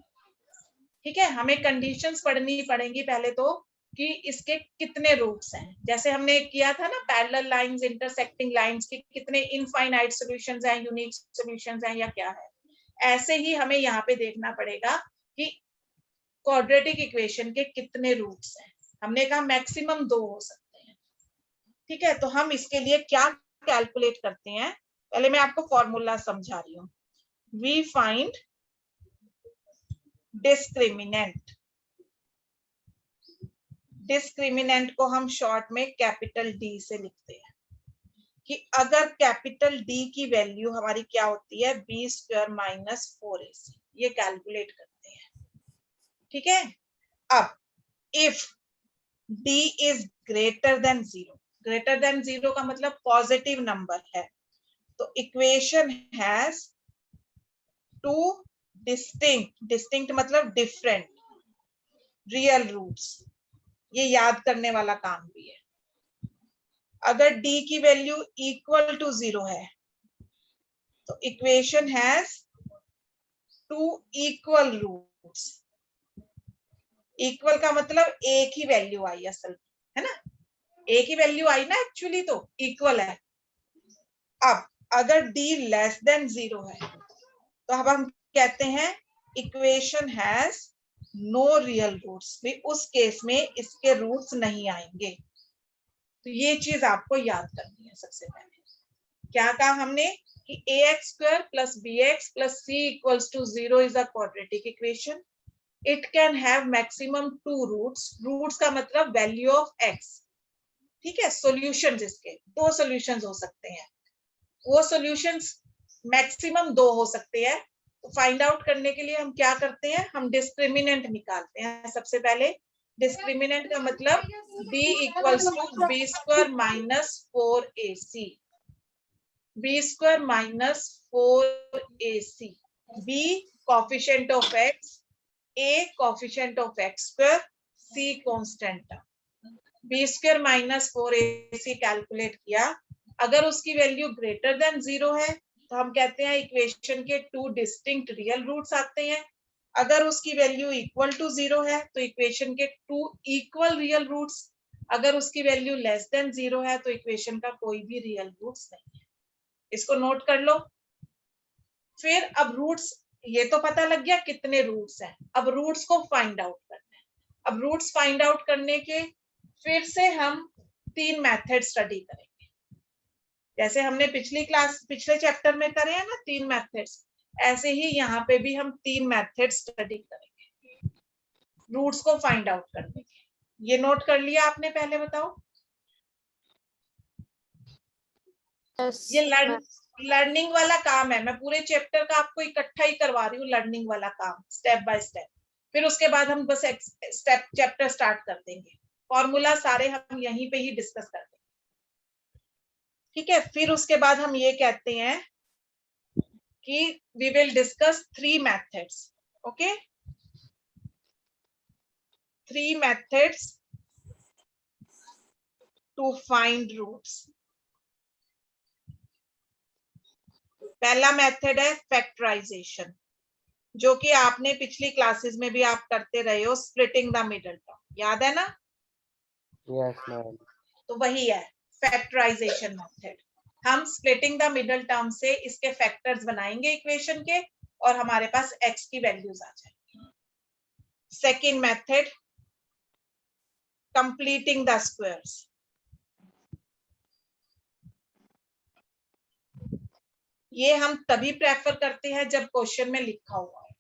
ठीक है, हमें कंडीशंस पढ़नी पड़ेंगी पहले तो, कि इसके कितने रूट्स हैं। जैसे हमने किया था ना पैरेलल लाइंस, इंटरसेक्टिंग लाइंस के कितने इनफाइनाइट सॉल्यूशंस हैं, यूनिक सॉल्यूशंस हैं या क्या है। ऐसे ही हमें यहाँ पे देखना पड़ेगा कि क्वाड्रेटिक इक्वेशन के कितने रूट्स हैं। हमने कहा मैक्सिमम 2 हो सकते हैं। ठीक है, तो हम इसके लिए क्या कैलकुलेट करते हैं, पहले मैं आपको फॉर्मूला समझा रही हूँ। We find discriminant. डिस्क्रिमिनेंट को हम शॉर्ट में कैपिटल डी से लिखते हैं कि अगर कैपिटल डी की वैल्यू हमारी क्या होती है, बी स्क्वायर माइनस 4ac, ये कैलकुलेट करते हैं। ठीक है, अब if D is greater than 0, greater than 0 का मतलब पॉजिटिव नंबर है, तो इक्वेशन हैज 2 डिस्टिंक्ट मतलब डिफरेंट रियल रूट्स। ये याद करने वाला काम भी है। अगर d की वैल्यू इक्वल टू 0 है तो equation has 2 equal roots. Equal का मतलब एक ही वैल्यू आई असल में, है ना, एक ही वैल्यू आई ना, एक्चुअली तो इक्वल है। अब अगर d लेस देन 0 है तो अब हम कहते हैं equation has no real roots, भी उस केस में इसके रूट्स नहीं आएंगे। तो ये चीज आपको याद करनी है। सबसे पहले क्या कहा हमने कि ax square plus bx plus c equals to 0 is a quadratic equation। It can have maximum 2 roots। Roots का मतलब वैल्यू ऑफ x। ठीक है, सॉल्यूशंस, इसके 2 सॉल्यूशंस हो सकते हैं। वो सॉल्यूशंस मैक्सिमम 2 हो सकते हैं। तो फाइंड आउट करने के लिए हम क्या करते हैं, हम डिस्क्रिमिनेंट निकालते हैं। सबसे पहले डिस्क्रिमिनेंट का मतलब b equals to b square minus 4ac, b square minus 4ac, b coefficient of x, a coefficient of x square, c constant. B square minus 4ac calculate किया, अगर उसकी वैल्यू ग्रेटर देन 0 है तो हम कहते हैं इक्वेशन के 2 distinct real roots आते हैं। अगर उसकी वैल्यू इक्वल टू 0 है तो इक्वेशन के 2 इक्वल रियल रूट्स। अगर उसकी वैल्यू लेस देन 0 है तो इक्वेशन का कोई भी रियल रूट्स नहीं है। इसको नोट कर लो। फिर अब रूट्स, ये तो पता लग गया कितने रूट्स हैं। अब रूट्स को फाइंड आउट करना है। अब रूट्स फाइंड आउट करने के फिर से हम 3 मेथड स्टडी करेंगे। जैसे हमने पिछले चैप्टर में करे हैं ना 3 मेथड्स, ऐसे ही यहाँ पे भी हम 3 मेथड स्टडी करेंगे रूट्स को फाइंड आउट करने के। ये नोट कर लिया आपने? पहले बताओ। ये लर्निंग वाला काम है, मैं पूरे चैप्टर का आपको इकट्ठा ही करवा रही हूँ, लर्निंग वाला काम स्टेप बाय स्टेप। फिर उसके बाद हम बस स्टेप चैप्टर स्टार्ट कर देंगे, फॉर्मूला सारे हम यहीं पे ही डिस्कस कर देंगे, ठीक है। फिर उसके बाद हम ये कहते हैं कि we will discuss 3 methods, okay, 3 methods to find roots. पहला मेथड है फैक्टराइजेशन, जो कि आपने पिछली क्लासेस में भी आप करते रहे हो, स्प्लिटिंग द मिडिल टर्म, याद है ना? Yes, ma'am. तो वही है फैक्टराइजेशन मेथड। हम स्प्लिटिंग द मिडिल टर्म से इसके फैक्टर्स बनाएंगे इक्वेशन के, और हमारे पास x की वैल्यूज आ जाएंगी। Second method completing the squares. ये हम तभी प्रेफर करते हैं जब क्वेश्चन में लिखा हुआ है,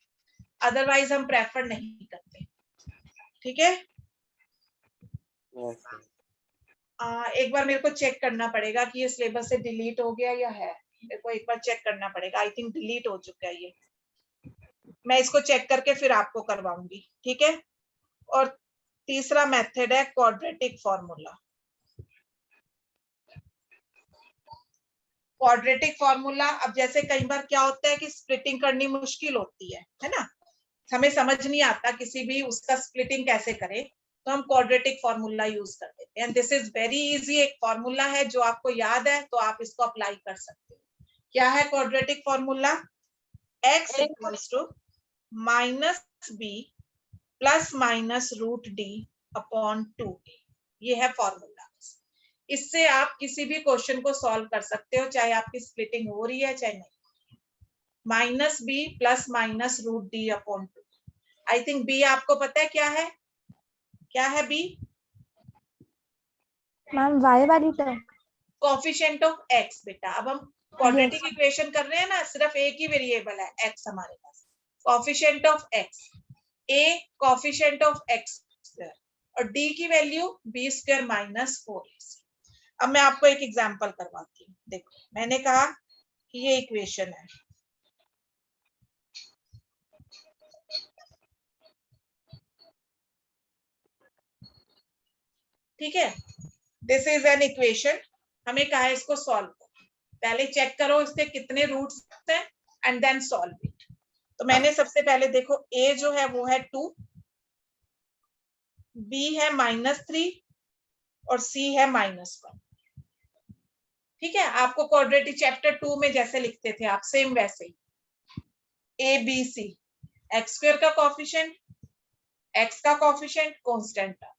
अदरवाइज हम प्रेफर नहीं करते, ठीक है। Yes, ma'am. एक बार मेरे को चेक करना पड़ेगा कि ये सिलेबस से डिलीट हो गया या है, मेरे को एक बार चेक करना पड़ेगा। आई थिंक डिलीट हो चुका है ये, मैं इसको चेक करके फिर आपको करवाऊंगी, ठीक है। और तीसरा मेथड है क्वाड्रेटिक फॉर्मूला। क्वाड्रेटिक फॉर्मूला, अब जैसे कई बार क्या होता है कि स्प्लिटिंग करनी मुश्किल होती है ना, हमें समझ नहीं आता किसी भी उसका स्प्लिटिंग कैसे करें, तो हम क्वाड्रेटिक फॉर्मूला यूज कर देते हैं। दिस इज वेरी इजी, एक फॉर्मूला है जो आपको याद है तो आप इसको अप्लाई कर सकते हो। क्या है quadratic formula? x equals to minus b plus minus root d upon 2a, ये है फॉर्मूला। इससे आप किसी भी क्वेश्चन को सॉल्व कर सकते हो, चाहे आपकी स्प्लिटिंग हो रही है चाहे नहीं। Minus b plus minus root d upon 2। I think b आपको पता है क्या है? क्या है बी? मैम y वाली टर्म। कोफिशिएंट ऑफ x बेटा। अब हम क्वाड्रेटिक इक्वेशन कर रहे हैं ना, सिर्फ एक ही वेरिएबल है x हमारे पास, coefficient of x, a coefficient of x square, और d की value b square minus 4ac। अब मैं आपको एक एग्जांपल करवाती हूँ। देखो, मैंने कहा कि ये इक्वेशन है, ठीक है। दिस इज एन इक्वेशन, हमें कहा है इसको सॉल्व करो। पहले चेक करो इसके कितने रूट्स हैं एंड देन सॉल्व इट। तो मैंने सबसे पहले देखो, a जो है वो है 2, b है -3 और c है -1, ठीक है। आपको क्वाड्रेटिक चैप्टर 2 में जैसे लिखते थे आप, सेम वैसे ही a b c, x square का कोफिशिएंट, x का कोफिशिएंट कांस्टेंट था।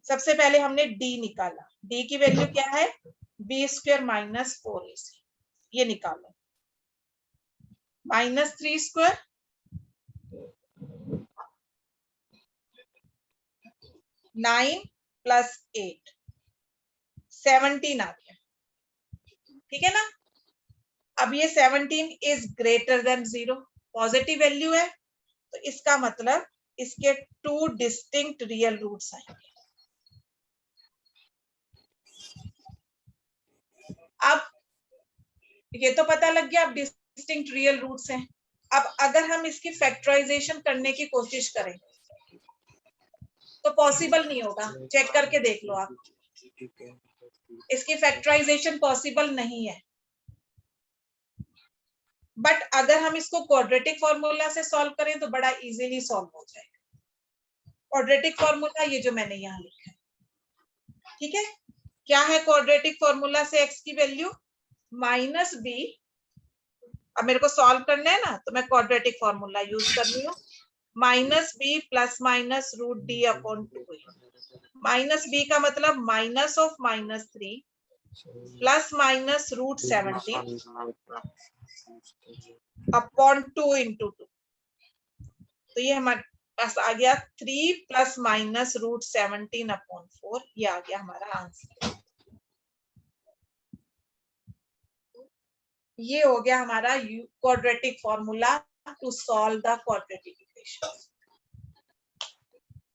सबसे पहले हमने d निकाला, d की वैल्यू क्या है? b स्क्वायर माइनस 4ac, ये निकालो। -3 स्क्वायर, नाइन प्लस 8, 17 आ गया, ठीक है ना। अब ये 17 is greater than 0, positive value है, तो इसका मतलब इसके 2 डिस्टिंक्ट रियल रूट्स आएंगे। अब ये तो पता लग गया, अब डिस्टिंक्ट रियल रूट्स हैं। अब अगर हम इसकी फैक्टराइजेशन करने की कोशिश करें तो पॉसिबल नहीं होगा, चेक करके देख लो आप, इसकी फैक्टराइजेशन पॉसिबल नहीं है। बट अगर हम इसको क्वाड्रेटिक फॉर्मूला से सॉल्व करें तो बड़ा इजीली सॉल्व हो जाएगा। क्वाड्रेटिक फॉर्मूला ये जो मैंने यहाँ लिखा है, ठीक है। क्या है क्वाड्रेटिक फॉर्मूला से x की वैल्यू? -b, अब मेरे को सॉल्व करना है ना, तो मैं क्वाड्रेटिक फॉर्मूला यूज कर रही हूँ, -b plus minus root d upon 2a। -b का मतलब minus of -3 plus minus root 17 upon 2 into 2, तो ये हमारे पास आ गया 3 प्लस माइनस रूट 17 अपॉन 4, ये आ गया हमारा आंसर। ये हो गया हमारा quadratic formula to solve the quadratic equation.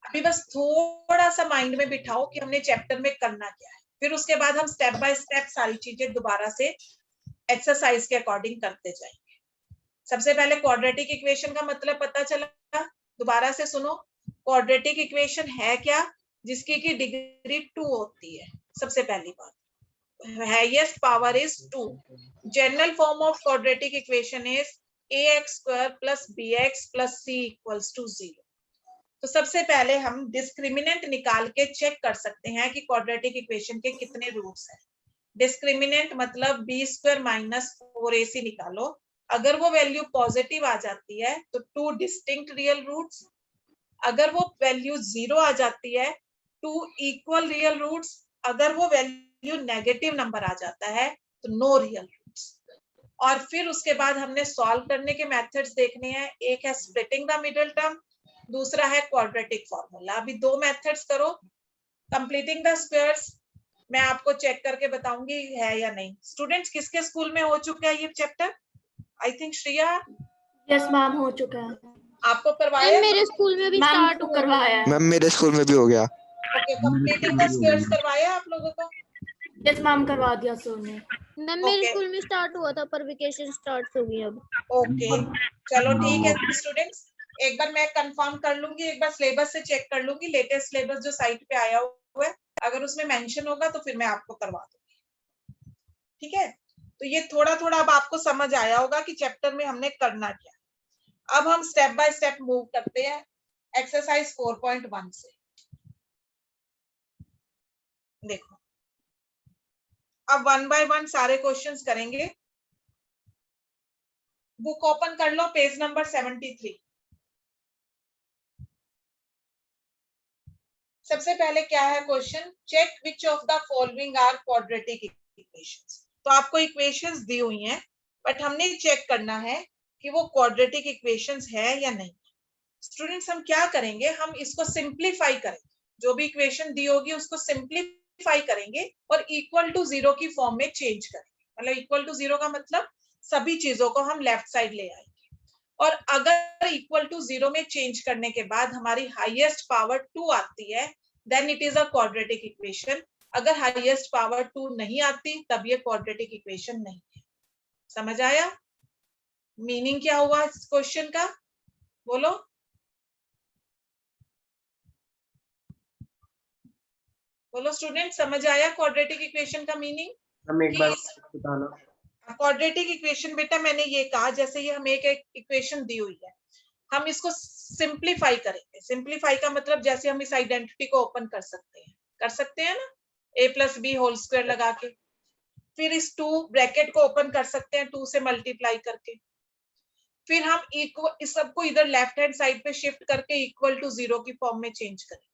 अभी बस थोड़ा सा माइंड में बिठाओ कि हमने चैप्टर में करना क्या है, फिर उसके बाद हम स्टेप बाय स्टेप सारी चीजें दोबारा से एक्सरसाइज के अकॉर्डिंग करते जाएंगे। सबसे पहले क्वाड्रेटिक इक्वेशन का मतलब पता चला, दोबारा से सुनो। क्वाड्रेटिक इक्वेशन है क्या? जिसकी की डिग्री 2 होती है। सबसे पहली बात, highest power is 2। General form of quadratic equation is ax² plus bx plus c equals to 0। तो सबसे पहले हम डिस्क्रिमिनेंट निकाल के चेक कर सकते हैं कि क्वाड्रेटिक इक्वेशन के कितने रूट्स हैं। डिस्क्रिमिनेंट मतलब b² माइनस 4ac निकालो। अगर वो वैल्यू पॉजिटिव आ जाती है तो 2 डिस्टिंक्ट रियल रूट्स, अगर वो वैल्यू 0 आ जाती है 2 इक्वल रियल रूट्स, अगर वो वैल्यू नेगेटिव नंबर आ जाता है तो नो रियल रूट्स। और फिर उसके बाद हमने सॉल्व करने के मेथड्स देखने हैं। एक है स्प्लिटिंग द मिडिल टर्म, दूसरा है क्वाड्रेटिक फॉर्मूला। अभी 2 मेथड्स करो। कंप्लीटिंग द स्क्वायर्स मैं आपको चेक करके बताऊंगी है या नहीं। स्टूडेंट्स किसके स्कूल में हो चुका है ये chapter? I think Shreya yes ma'am, हो चुका है। आपको करवाया? मेरे स्कूल में भी मैम स्टार्ट को हुआ करवाया है। मैम मेरे स्कूल में भी हो गया। ओके, कंप्लीटिंग द स्क्वायर्स करवाया आप लोगों को? यस मैम, करवा दिया सर ने। मैम मेरे Okay. स्कूल में स्टार्ट हुआ था पर वेकेशन स्टार्ट हो गई अब। ओके चलो ठीक है स्टूडेंट्स, एक बार मैं कंफर्म कर लूंगी, एक बार सिलेबस से चेक कर लूंगी, लेटेस्ट सिलेबस जो साइट पे आया हुआ है, अगर उसमें मेंशन होगा तो फिर मैं आपको करवा दूंगी। ठीक है, तो ये थोड़ा थोड़ा अब आपको समझ आया होगा कि चैप्टर में हमने करना क्या। अब हम स्टेप बाय स्टेप मूव करते हैं एक्सरसाइज 4.1 से। देखो अब 1 बाय 1 सारे क्वेश्चंस करेंगे। बुक ओपन कर लो, पेज नंबर 73। सबसे पहले क्या है question? Check which of the following are quadratic equations. तो आपको इक्वेशंस दी हुई हैं, बट हमने चेक करना है कि वो क्वाड्रेटिक इक्वेशंस है या नहीं। स्टूडेंट्स हम क्या करेंगे, हम इसको सिंप्लीफाई करेंगे। जो भी इक्वेशन दी होगी उसको सिंप्लीफाई करेंगे और इक्वल टू 0 की फॉर्म में चेंज करेंगे। मतलब इक्वल टू 0 का मतलब सभी चीजों को हम लेफ्ट साइड ले आएंगे। और अगर इक्वल टू 0 में चेंज करने के बाद हमारी हाईएस्ट पावर 2 आती है, then it is a quadratic equation. अगर हाईएस्ट पावर 2 नहीं आती तब ये क्वाड्रेटिक इक्वेशन नहीं है। समझ आया? मीनिंग क्या हुआ इस क्वेश्चन का? बोलो। बोलो स्टूडेंट, समझ आया क्वाड्रेटिक इक्वेशन का मीनिंग? हम एक बार बताना। क्वाड्रेटिक इक्वेशन बेटा मैंने ये कहा, जैसे ये हमें एक इक्वेशन दी हुई है, हम इसको सिंप्लीफाई करेंगे। सिंप्लीफाई का मतलब जैसे हम इस आइडेंटिटी को ओपन कर सकते हैं ना, a+b² लगा के। फिर इस 2 ब्रैकेट को ओपन कर सकते हैं 2 से मल्टीप्लाई करके। फिर हम इस सबको इधर लेफ्ट हैंड साइड पे शिफ्ट करके इक्वल टू 0 की फॉर्म में चेंज करेंगे।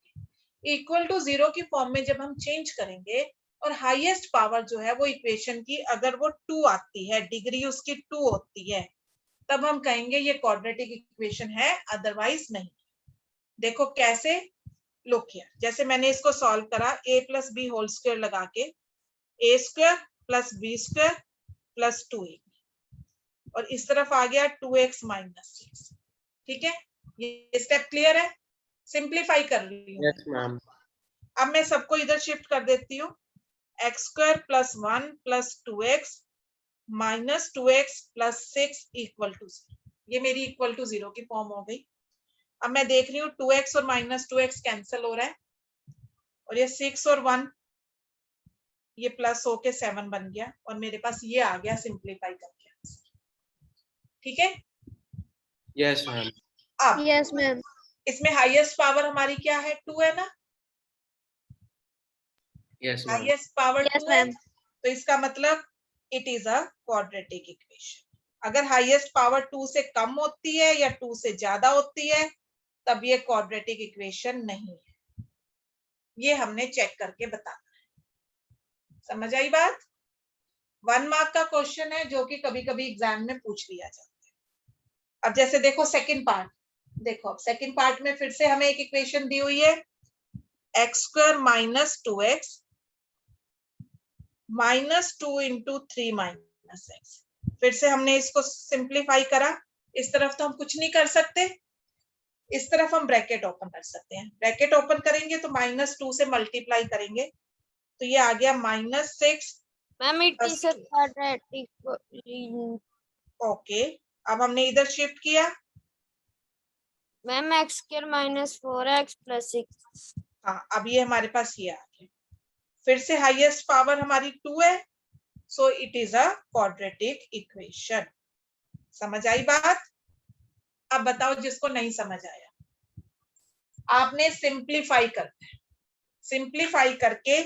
इक्वल टू 0 की फॉर्म में जब हम चेंज करेंगे और हाईएस्ट पावर जो है वो इक्वेशन की अगर वो 2 आती है, डिग्री उसकी 2 होती है, तब हम कहेंगे ये क्वाड्रेटिक इक्वेशन है, अदरवाइज नहीं। देखो कैसे, लुक हियर, जैसे मैंने इसको सॉल्व करा a+b² लगा के, a² + b² + 2a, और इस तरफ आ गया 2x - 6। ठीक है, ये स्टेप क्लियर है? सिंप्लीफाई कर रही हूँ। Yes ma'am. अब मैं सबको इधर शिफ्ट कर देती हूँ। x² + 1 + 2x - 2x + 6 = 0। ये मेरी इक्वल टू 0 की फॉर्म हो गई। अब मैं देख रही हूँ 2x और -2x कैंसिल हो रहा है, और ये 6 और 1 ये प्लस होके 7 बन गया, और मेरे पास ये आ गया सिंप्लीफाई करके आंसर। ठीक है? Yes ma'am. अब यस मैम। इसमें हाईएस्ट पावर हमारी क्या है? 2 है ना? Yes ma'am. Highest power Yes, 2 है, ma'am. तो इसका मतलब it is a quadratic equation. अगर हाईएस्ट पावर 2 से कम होती है या 2 से ज्यादा होती है तब ये क्वाड्रेटिक इक्वेशन नहीं है। ये हमने चेक करके बताना है। समझ आई बात? 1 मार्क का क्वेश्चन है जो कि कभी कभी एग्जाम में पूछ लिया जाता है। अब जैसे देखो सेकंड पार्ट, देखो अब सेकंड पार्ट में फिर से हमें एक इक्वेशन दी हुई है, x² - 2x - 2 × 3 - x। फिर से हमने इसको सिंप्लीफाई करा, इस तरफ तो हम कुछ नहीं कर सकते, इस तरफ हम ब्रैकेट ओपन कर सकते हैं। ब्रैकेट ओपन करेंगे तो -2 से मल्टीप्लाई करेंगे तो ये आ गया -6। Ma'am it is a quadratic. Okay, अब हमने इधर शिफ्ट किया। Ma'am x² - 4x + 6। हाँ, अब ये हमारे पास ये आ गया। फिर से हाईएस्ट पावर हमारी 2 है, so it is a quadratic equation. समझ आई बात? अब बताओ जिसको नहीं समझ आया, आपने सिंप्लीफाई करना है। सिंप्लीफाई करके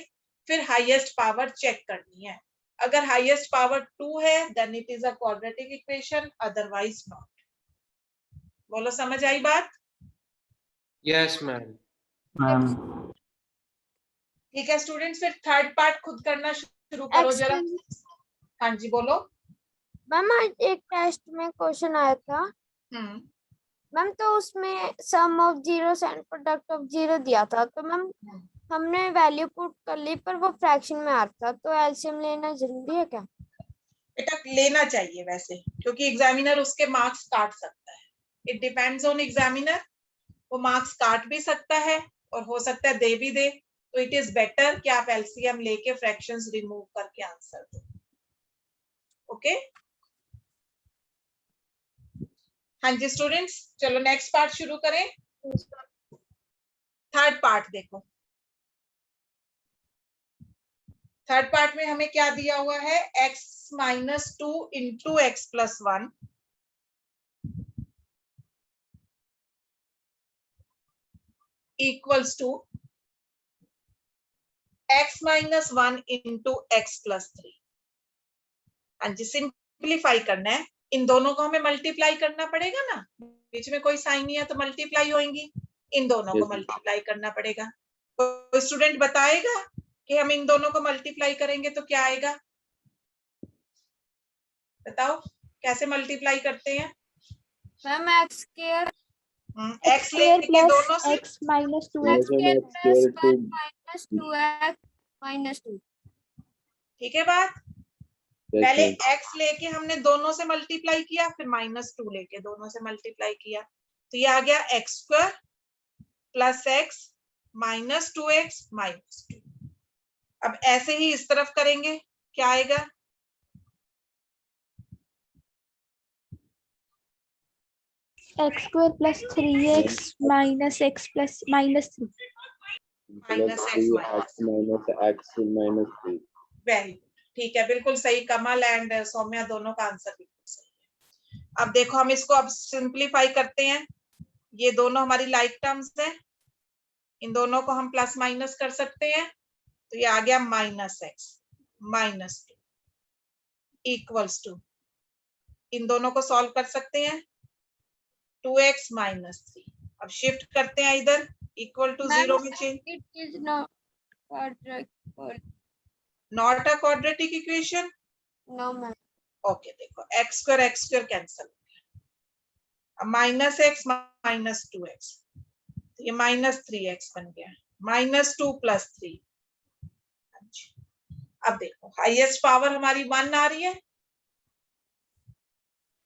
फिर हाईएस्ट पावर चेक करनी है। अगर हाईएस्ट पावर 2 है then it is a quadratic equation, otherwise not. बोलो समझ आई बात? Yes, ma'am. मैम ठीक है स्टूडेंट्स, फिर थर्ड पार्ट खुद करना शुरू करो जरा। हाँ जी बोलो। मैम आज एक टेस्ट में क्वेश्चन आया था मैम, तो उसमें sum of zeros and product of zero दिया था, तो मैम हमने वैल्यू पुट कर ली पर वो फ्रैक्शन में आ रहा था, तो एलसीएम लेना जरूरी है क्या? बेटा लेना चाहिए वैसे, क्योंकि एग्जामिनर उसके मार्क्स काट सकता है। इट डिपेंड्स ऑन एग्जामिनर, वो मार्क्स काट भी सकता है और हो सकता है दे भी दे। तो इट इज बेटर कि आप एलसीएम लेके फ्रैक्शंस रिमूव करके आंसर दो। ओके हाँ जी स्टूडेंट्स, चलो नेक्स्ट पार्ट शुरू करें। थर्ड पार्ट देखो। थर्ड पार्ट में हमें क्या दिया हुआ है, x - 2 into x + 1 equals to x - 1 into x + 3। हाँ जी, सिंप्लीफाई करना है। इन दोनों को हमें मल्टीप्लाई करना पड़ेगा ना, बीच में कोई साइन नहीं है तो मल्टीप्लाई होंगी। इन दोनों को मल्टीप्लाई करना पड़ेगा। कोई स्टूडेंट बताएगा कि हम इन दोनों को मल्टीप्लाई करेंगे तो क्या आएगा? बताओ कैसे मल्टीप्लाई करते हैं? मैम x² x लेके दोनों से x - 2x x² + 1 - 2x - 2। ठीक है बात? पहले x लेके हमने दोनों से मल्टीप्लाई किया, फिर -2 लेके दोनों से मल्टीप्लाई किया, तो ये आ गया x² + x - 2x - 2। अब ऐसे ही इस तरफ करेंगे, क्या आएगा? x² + 3x - x + -3 -3। Very good, ठीक है, बिल्कुल सही। कमल एंड सौम्या दोनों का आंसर बिल्कुल सही है। अब देखो हम इसको अब सिंप्लीफाई करते हैं। ये दोनों हमारी लाइक टर्म्स हैं, इन दोनों को हम प्लस माइनस कर सकते हैं, तो ये आ गया -x - 2 इक्वल्स टू, इन दोनों को सॉल्व कर सकते हैं, 2x - 3। अब शिफ्ट करते हैं इधर, इक्वल टू 0 में change. It is not quadratic। Not a quadratic equation. No ma'am. Okay देखो, x² कैंसिल हो गया। अब -x - 2x, ये -3x बन गया, -2 + 3। अब देखो हाईएस्ट पावर हमारी 1 आ रही है,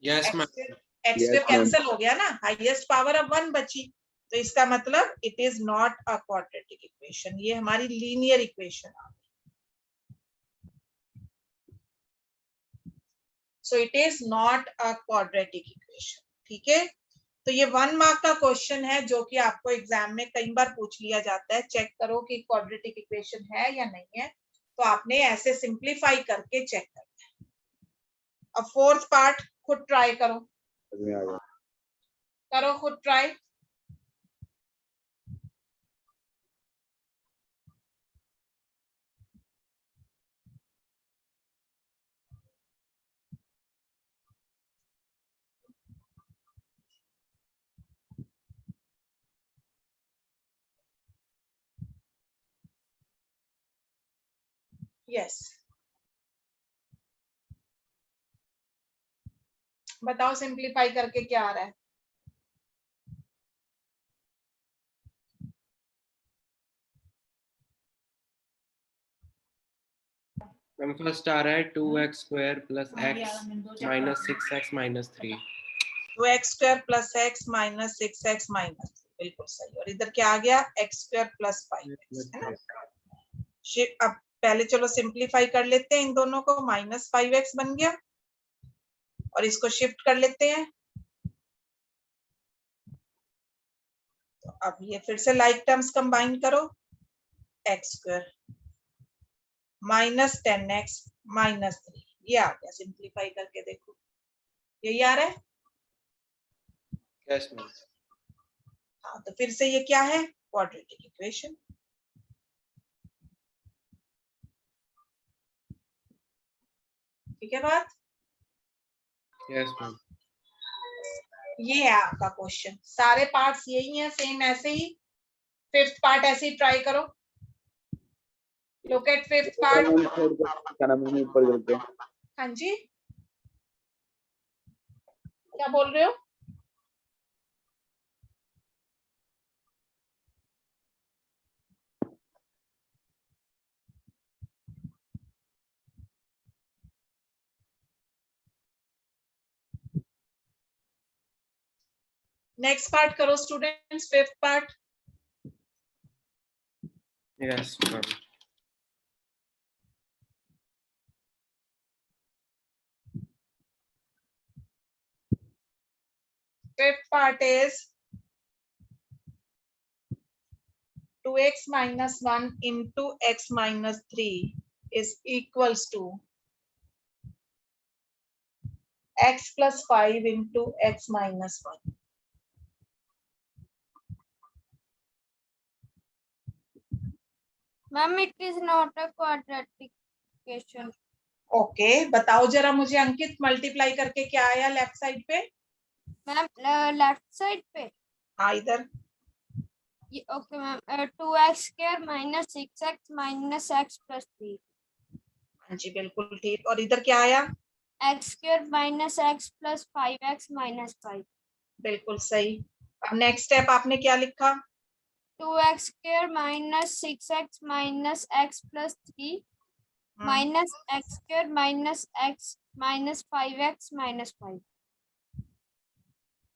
Yes, ma'am. x² कैंसिल हो गया ना, हाईएस्ट पावर अब 1 बची, तो इसका मतलब it is not a quadratic equation, ये हमारी लीनियर इक्वेशन आ गई। So it is not a quadratic equation. ठीक है, तो ये 1 मार्क का क्वेश्चन है जो कि आपको एग्जाम में कई बार पूछ लिया जाता है। चेक करो कि क्वाड्रेटिक इक्वेशन है या नहीं है, तो आपने ऐसे सिंप्लीफाई करके चेक करना है। अब फोर्थ पार्ट खुद ट्राई करो, करो खुद ट्राई। यस, बताओ सिंप्लीफाई करके क्या आ रहा है? मैम फर्स्ट आ रहा है 2x square plus x minus 6x minus 3। 2x square plus x minus 6x minus 3, बिल्कुल सही। और इधर क्या आ गया, x स्क्वायर प्लस 5x, है ना। अब पहले चलो सिंप्लीफाई कर लेते हैं इन दोनों को, माइनस 5x बन गया और इसको शिफ्ट कर लेते हैं। तो अब ये फिर से लाइक टर्म्स कंबाइन करो, x square minus 10x minus 3, ये आ गया। सिंप्लीफाई करके देखो, यही आ रहा है। Yes ma'am. हाँ, तो फिर से ये क्या है, क्वाड्रेटिक इक्वेशन। ठीक है बात। Yes ma'am. ये है आपका क्वेश्चन, सारे पार्ट्स यही हैं सेम ऐसे ही। फिफ्थ पार्ट ऐसे ही ट्राई करो। Look at fifth part. हाँ जी, क्या बोल रहे हो? नेक्स्ट पार्ट करो students, fifth part. Yes ma'am. Fifth part is 2x minus 1 into x minus 3 is equals to x plus 5 into x minus 1. Ma'am it is not a quadratic equation. Okay, बताओ जरा मुझे अंकित, multiply करके क्या आया left side पे? Ma'am left side पे, हाँ इधर। Okay ma'am, 2x square minus 6x minus x plus 3। हाँ जी बिल्कुल ठीक। और इधर क्या आया? x square minus x plus 5x minus 5। बिल्कुल सही। अब नेक्स्ट स्टेप आपने क्या लिखा? 2x square minus 6x minus x plus 3 minus x square minus x minus 5x minus 5।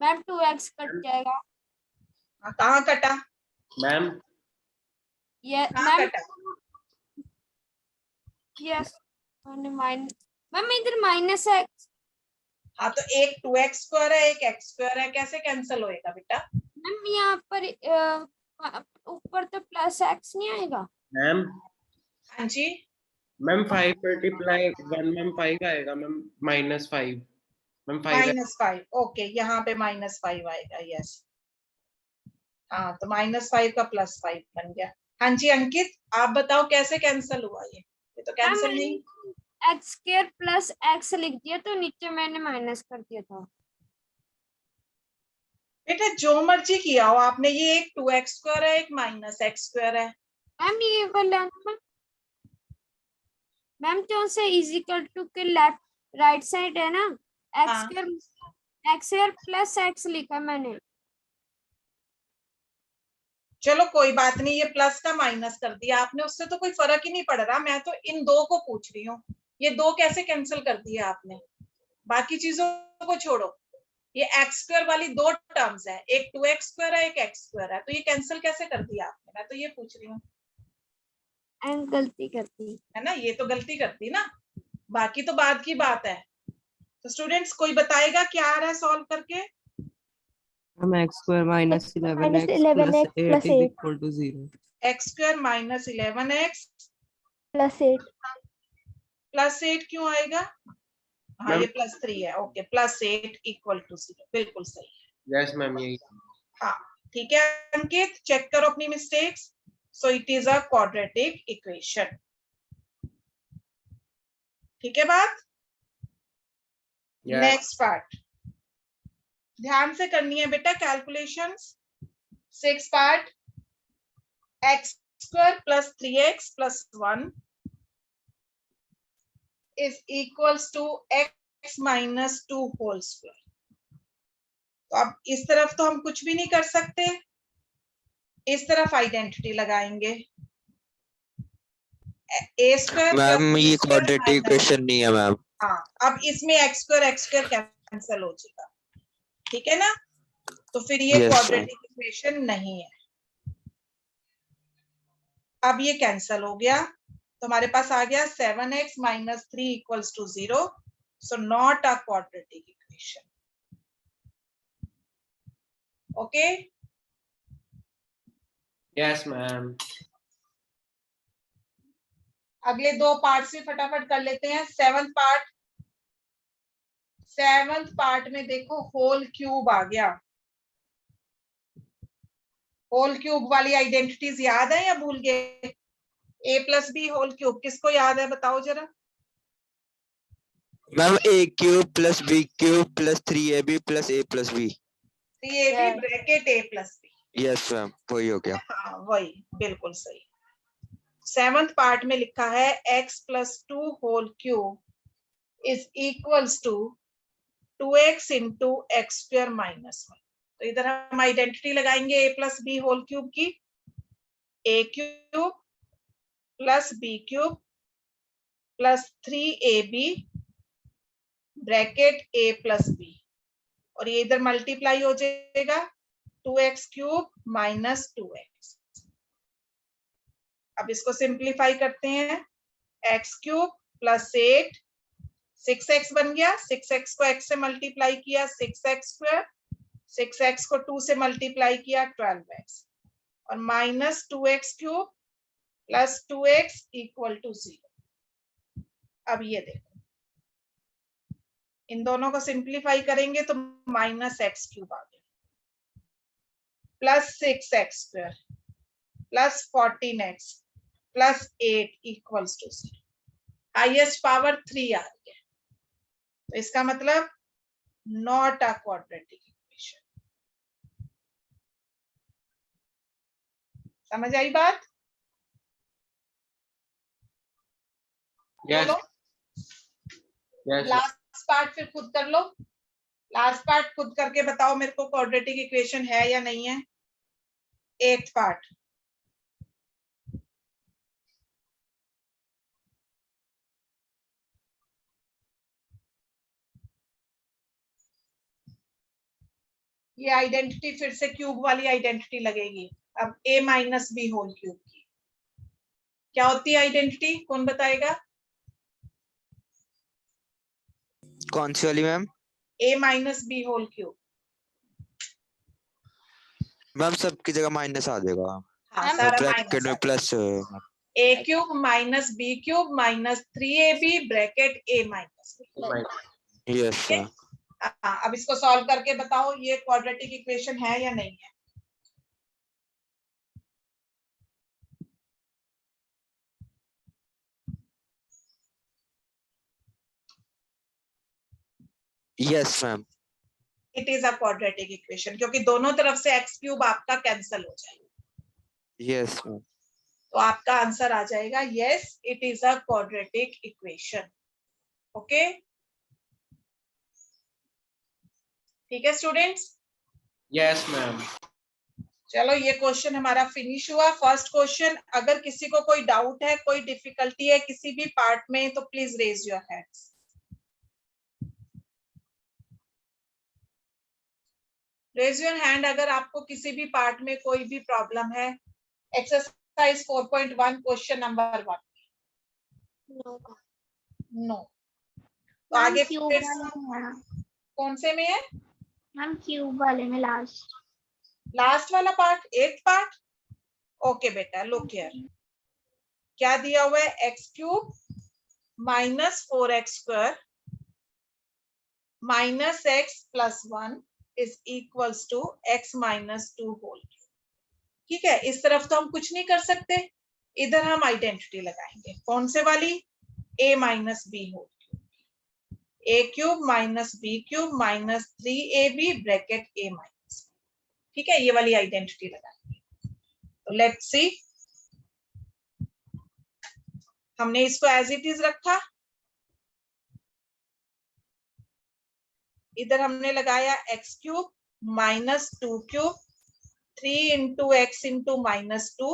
Ma'am 2x cut जाएगा। कहाँ कटा मैम? ये कहाँ मैम कटा? यस मैम इधर माइनस है। हाँ तो एक 2x स्क्वायर है, एक x स्क्वायर है, कैसे कैंसिल होएगा बेटा? मैम यहाँ पर ऊपर तो प्लस x नहीं आएगा। मैम? हाँ जी मैम 5 मल्टीप्लाई 1 मैम 5 आएगा मैम, माइनस 5 मैम 5 -5। ओके, यहाँ पे -5 आएगा। यस, हाँ तो -5 का +5 बन गया। हाँ जी अंकित, आप बताओ कैसे कैंसिल हुआ ये तो कैंसिल नहीं। x स्क्वायर प्लस x लिख दिया तो नीचे मैंने माइनस कर दिया था। बेटा जो मर्जी किया हो आपने, ये एक 2x स्क्वायर है, एक -x स्क्वायर है। मैम ये वाला मैम जो से इजिकल टू के लेफ्ट राइट साइड है ना, x स्क्वायर प्लस x लिखा मैंने। चलो कोई बात नहीं, ये प्लस का माइनस कर दिया आपने, उससे तो कोई फर्क ही नहीं पड़ रहा। मैं तो इन दो को पूछ रही हूँ, ये दो कैसे कैंसिल कर दिया आपने? बाकी चीजों को छोड़ो, ये x स्क्वायर वाली दो टर्म्स है, एक 2x स्क्वायर है, एक x स्क्वायर है, तो ये कैंसिल कैसे कर दिया आपने? मैं तो ये पूछ रही हूँ। गलती करती है ना, ये तो गलती करती ना, बाकी तो बाद की बात है। तो स्टूडेंट्स कोई बताएगा क्या आ रहा है सॉल्व करके? हम x square minus 11x plus 8 is equal to 0। x square minus 11x plus 8 क्यों आएगा? हाँ ये +3 है। ओके, +8 इक्वल टू 0, बिल्कुल सही है। यस मैम यही। हाँ ठीक है अंकित, चेक करो अपनी mistakes. So it is a quadratic equation. ठीक है बात। नेक्स्ट पार्ट ध्यान से करनी है बेटा calculations. 6 part, x square plus 3x plus 1 is equals to x minus 2 whole square. तो अब इस तरफ तो हम कुछ भी नहीं कर सकते, इस तरफ आइडेंटिटी लगाएंगे। ए स्क्वायर मैम ये क्वाड्रेटिक इक्वेशन नहीं है मैम। हाँ, अब इसमें एक्स स्क्वायर कैंसिल हो जाएगा, ठीक है ना, तो फिर ये Yes, क्वाड्रेटिक इक्वेशन नहीं है। अब ये कैंसिल हो गया, तो हमारे पास आ गया 7x - 3 = 0, so not a quadratic equation. Okay, yes ma'am. अगले दो पार्ट से फटाफट कर लेते हैं। सेवंथ पार्ट में देखो होल क्यूब आ गया। होल क्यूब वाली आइडेंटिटीज याद है या भूल गए? a + b होल क्यूब किसको याद है, बताओ जरा। Ma'am a³ + b³ + 3ab + a + b। 3ab bracket a + b। Yes ma'am, वही हो गया। हाँ वही, बिल्कुल सही। सेवंथ पार्ट में लिखा है x + 2 whole cube = 2x × x² - 1। तो इधर हम आइडेंटिटी लगाएंगे a + b होल क्यूब की, a³ + b³ + 3ab bracket a + b, और ये इधर मल्टीप्लाई हो जाएगा 2x³ - 2x। अब इसको सिंप्लीफाई करते हैं, x³ + 8 6x बन गया, 6x को x से मल्टीप्लाई किया 6x², 6x को 2 से मल्टीप्लाई किया 12x, और -2x³ + 2x = 0। अब ये देखो, इन दोनों को सिंप्लीफाई करेंगे तो -x³ आ गया, +6x² + 14x + 8 = 0। हाईएस्ट पावर 3 आ रही है, तो इसका मतलब नॉट अ क्वाड्रेटिक इक्वेशन। समझ आई बात? यस बोलो। यस। लास्ट पार्ट फिर खुद कर लो। लास्ट पार्ट खुद करके बताओ मेरे को, क्वाड्रेटिक इक्वेशन है या नहीं है। 8th part. ये आइडेंटिटी फिर से क्यूब वाली आइडेंटिटी लगेगी, अब a - b होल क्यूब की। क्या होती है आइडेंटिटी, कौन बताएगा? कौन सी वाली ma'am? a - b whole cube. Ma'am सबकी जगह माइनस आ जाएगा। हाँ, सारा ब्रैकेट में minus. Plus a³ - b³ - 3ab bracket a - b। Yes ma'am. हाँ, अब इसको सॉल्व करके बताओ ये क्वाड्रेटिक इक्वेशन है या नहीं है। Yes ma'am. It is a quadratic equation, क्योंकि दोनों तरफ से x³ आपका कैंसिल हो जाएगा। Yes ma'am. तो आपका आंसर आ जाएगा yes, it is a quadratic equation. Okay, ठीक है स्टूडेंट्स। Yes ma'am. चलो ये क्वेश्चन हमारा फिनिश हुआ, फर्स्ट क्वेश्चन। अगर किसी को कोई डाउट है, कोई डिफिकल्टी है किसी भी पार्ट में, तो please raise your hands. Raise your hand अगर आपको किसी भी पार्ट में कोई भी प्रॉब्लम है। Exercise 4.1 question number 1। नो। तो आगे क्यूब फिर वाले में है। कौन से में है? मैम क्यूब वाले में लास्ट वाला पार्ट, 8th पार्ट। ओके बेटा, लुक हियर, क्या दिया हुआ है? x³ - 4x² - x + 1 = x - 2 whole cube. ठीक है, इस तरफ तो हम कुछ नहीं कर सकते, इधर हम आइडेंटिटी लगाएंगे। कौन से वाली? a - b whole cube, a³ - b³ - 3ab bracket a - b। ठीक है, ये वाली आइडेंटिटी लगाएंगे। तो लेट्स सी, हमने इसको एज इट इज रखा, इधर हमने लगाया x³ - 2³ 3 × x × -2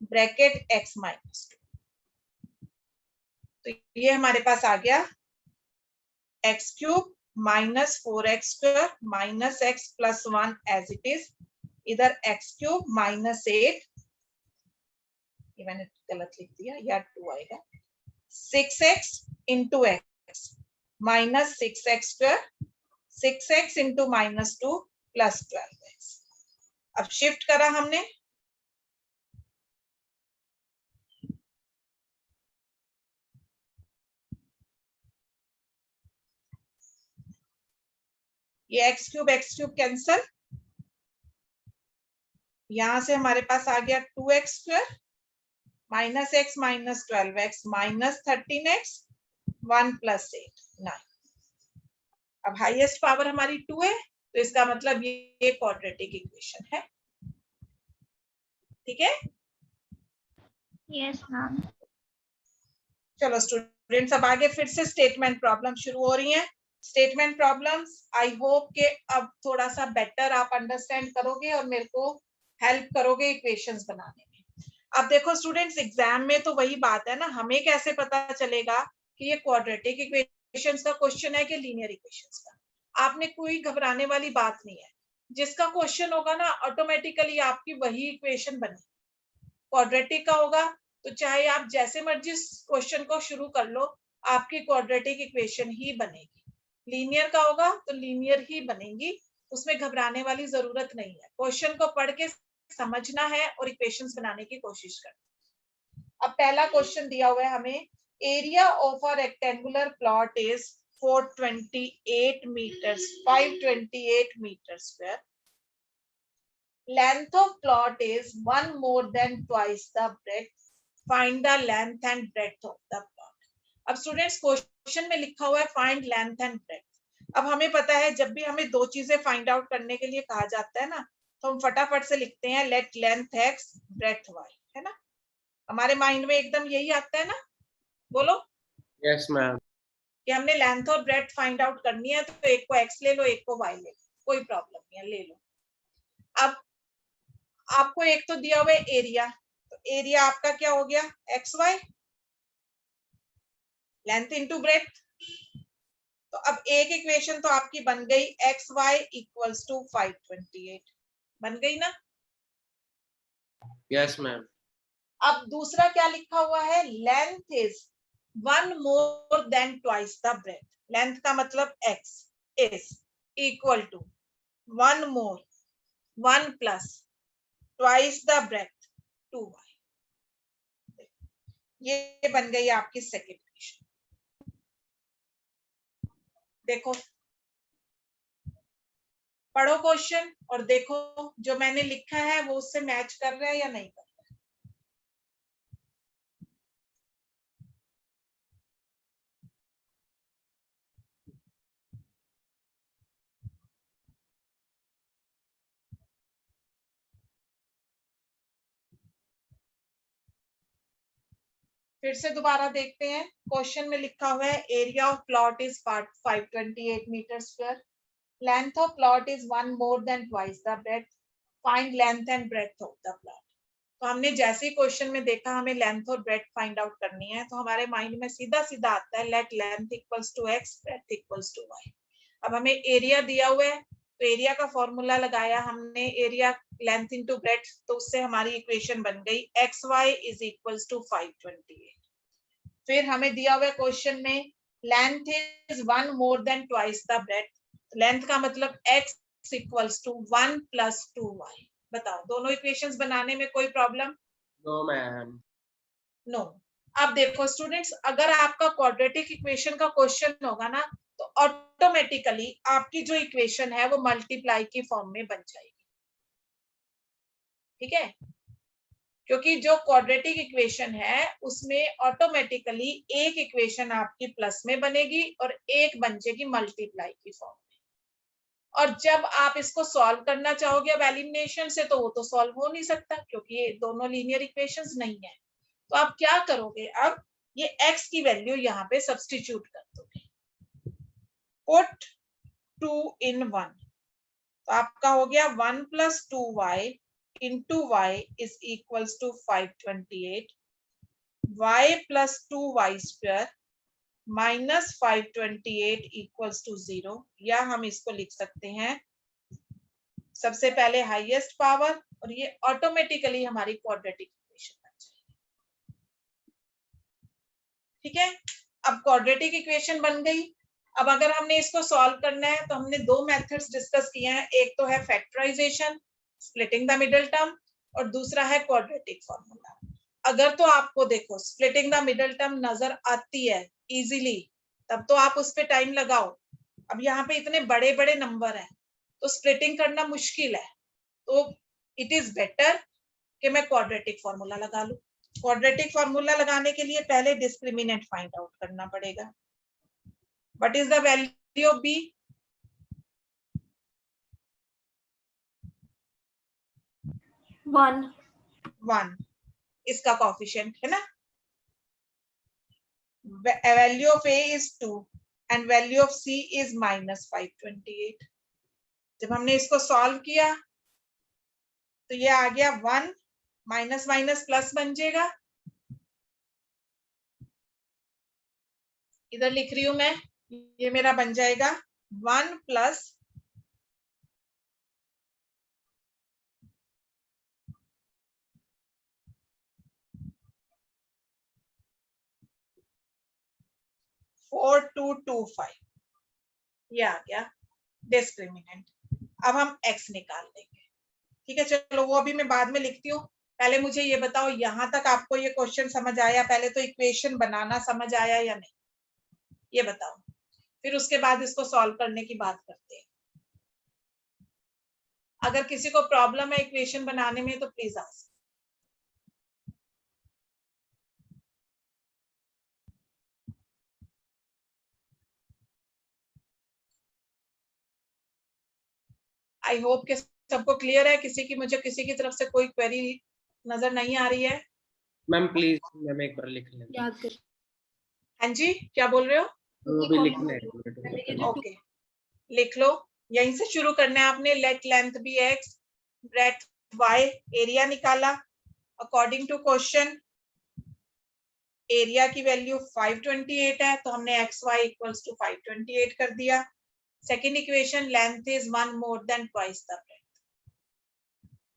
ब्रैकेट x - 2। तो ये हमारे पास आ गया x cube minus 4x² minus x plus 1 as it is, इधर एक्स क्यूब माइनस 8, ये मैंने गलत लिख दिया, या 2 आएगा, 6x into x minus 6x², 6x into minus 2 plus 12x। अब शिफ्ट करा हमने, ये एक्स क्यूब कैंसल, यहां से हमारे पास आ गया 2x² minus x minus 12x minus 13x 1 plus 8 9। अब हाईएस्ट पावर हमारी 2 है, तो इसका मतलब ये क्वाड्रेटिक इक्वेशन है। ठीक है, यस मैम। चलो स्टूडेंट्स, अब आगे फिर से स्टेटमेंट प्रॉब्लम शुरू हो रही हैं। स्टेटमेंट प्रॉब्लम्स आई होप के अब थोड़ा सा बेटर आप अंडरस्टैंड करोगे और मेरे को हेल्प करोगे इक्वेशंस बनाने में। अब देखो स्टूडेंट्स, एग्जाम में तो वही बात है ना, हमें कैसे पता चलेगा कि ये क्वाड्रेटिक इक्वेशंस का क्वेश्चन है कि लीनियर इक्वेशंस का। आपने कोई घबराने वाली बात नहीं है, जिसका क्वेश्चन होगा ना ऑटोमेटिकली आपकी वही इक्वेशन बनेगी। क्वाड्रेटिक का होगा तो चाहे आप जैसे मर्जी क्वेश्चन को शुरू कर लो, आपकी क्वाड्रेटिक इक्वेशन ही बनेगी। लीनियर का होगा तो लीनियर ही बनेगी, उसमें घबराने वाली जरूरत नहीं है। क्वेश्चन को पढ़ के समझना है और इक्वेशंस बनाने की कोशिश करना। अब पहला क्वेश्चन दिया हुआ है हमें, area of a rectangular plot is 428 meters 528 meters square. Length of plot is 1 more than twice the breadth. Find the length and breadth of the plot. अब स्टूडेंट्स क्वेश्चन में लिखा हुआ है फाइंड लेंथ एंड ब्रेड्थ। अब हमें पता है जब भी हमें दो चीजें फाइंड आउट करने के लिए कहा जाता है ना, तो हम फटाफट से लिखते हैं let length x breadth y, है ना। हमारे माइंड में एकदम यही आता है ना, बोलो। Yes ma'am. कि हमने लेंथ और ब्रेड्थ फाइंड आउट करनी है, तो एक को एक्स ले लो, एक को वाई ले लो, कोई प्रॉब्लम नहीं है, ले लो। अब आपको एक तो दिया हुआ है एरिया, तो एरिया आपका क्या हो गया, x y, length into breadth. तो अब एक इक्वेशन तो आपकी बन गई एक्स वाई इक्वल्स टू 528, बन गई ना। Yes ma'am. अब दूसरा क्या लिखा हुआ है, length is 1 more than twice the breadth. Length का मतलब x is equal to 1 more 1 plus twice the breadth 2y. ये बन गई आपकी सेकेंड इक्वेशन। देखो, पढ़ो क्वेश्चन और देखो जो मैंने लिखा है वो उससे मैच कर रहा है या नहीं कर रहा है। फिर से दोबारा देखते हैं, क्वेश्चन में लिखा हुआ है area of plot is 528 metre square, length of plot is 1 more than twice the breadth, find length and breadth of the plot. तो हमने जैसे ही क्वेश्चन में देखा हमें लेंथ और ब्रेड्थ फाइंड आउट करनी है, तो हमारे माइंड में सीधा सीधा आता है let length equals to x breadth equals to y. अब हमें एरिया दिया हुआ है, तो एरिया का फॉर्मूला लगाया हमने, एरिया लेंथ इंटू ब्रेड्थ, तो उससे हमारी इक्वेशन बन गई x y is equals to 528। फिर हमें दिया हुआ है क्वेश्चन में length is 1 more than twice the breadth, length का मतलब x equals to 1 plus 2y। बताओ दोनों इक्वेशंस बनाने में कोई प्रॉब्लम? No ma'am. नो। अब देखो स्टूडेंट्स, अगर आपका क्वाड्रेटिक इक्वेशन का क्वेश्चन होगा ना, तो ऑटोमेटिकली आपकी जो इक्वेशन है वो मल्टीप्लाई की फॉर्म में बन जाएगी। ठीक है, क्योंकि जो क्वाड्रेटिक इक्वेशन है उसमें ऑटोमेटिकली एक इक्वेशन आपकी प्लस में बनेगी और एक बन जाएगी मल्टीप्लाई की फॉर्म में। और जब आप इसको सॉल्व करना चाहोगे अब एलिमिनेशन से, तो वो तो सॉल्व हो नहीं सकता क्योंकि ये दोनों लीनियर इक्वेशंस नहीं है। तो आप क्या करोगे, अब ये x की वैल्यू यहाँ पे सब्स्टिट्यूट कर दोगे, पुट 2 in 1, तो आपका हो गया 1 plus 2y into y is equals to 528 y plus 2y² minus 528 equals to 0, या हम इसको लिख सकते हैं सबसे पहले हाईएस्ट पावर, और ये ऑटोमेटिकली हमारी क्वाड्रेटिक इक्वेशन बन जाएगी। ठीक है, अब क्वाड्रेटिक इक्वेशन बन गई। अब अगर हमने इसको सॉल्व करना है तो हमने दो मेथड्स डिस्कस किए हैं, एक तो है factorisation, splitting the middle term, और दूसरा है क्वाड्रेटिक फॉर्मूला। अगर तो आपको देखो स्प्लिटिंग द मिडिल टर्म नजर आती है इजीली, तब तो आप उस पे टाइम लगाओ। अब यहाँ पे इतने बड़े बड़े नंबर हैं तो स्प्लिटिंग करना मुश्किल है, तो इट इज बेटर कि मैं क्वाड्रेटिक फॉर्मूला लगा लूं। क्वाड्रेटिक फॉर्मूला लगाने के लिए पहले डिस्क्रिमिनेंट फाइंड आउट करना पड़ेगा। What is the value of b? One. इसका कोएफिशिएंट है ना, value of a is 2 and value of c is -528। जब हमने इसको सॉल्व किया तो ये आ गया 1 माइनस माइनस प्लस बन जाएगा। इधर लिख रही हूं मैं, ये मेरा बन जाएगा 1 प्लस 4225, ये आ गया डिस्क्रिमिनेंट। अब हम x निकाल लेंगे। ठीक है, चलो वो अभी मैं बाद में लिखती हूँ। पहले मुझे ये बताओ यहाँ तक आपको ये क्वेश्चन समझ आया? पहले तो इक्वेशन बनाना समझ आया या नहीं, ये बताओ, फिर उसके बाद इसको सॉल्व करने की बात करते हैं। अगर किसी को प्रॉब्लम है इक्वेशन बनाने में तो प्लीज आस्क। आई होप कि सबको क्लियर है। किसी की तरफ से कोई क्वेरी नजर नहीं आ रही है? मैम प्लीज मैम एक बार लिख लें। हाँ जी, क्या बोल रहे हो? वो भी लिखना है। ओके, लिख लो। यहीं से शुरू करना है आपने। Let length be x, breadth y, area निकाला अकॉर्डिंग टू क्वेश्चन। एरिया की वैल्यू 528 है तो हमने xy इक्वल्स टू 528 कर दिया। Second equation, length is 1 more than twice the breadth,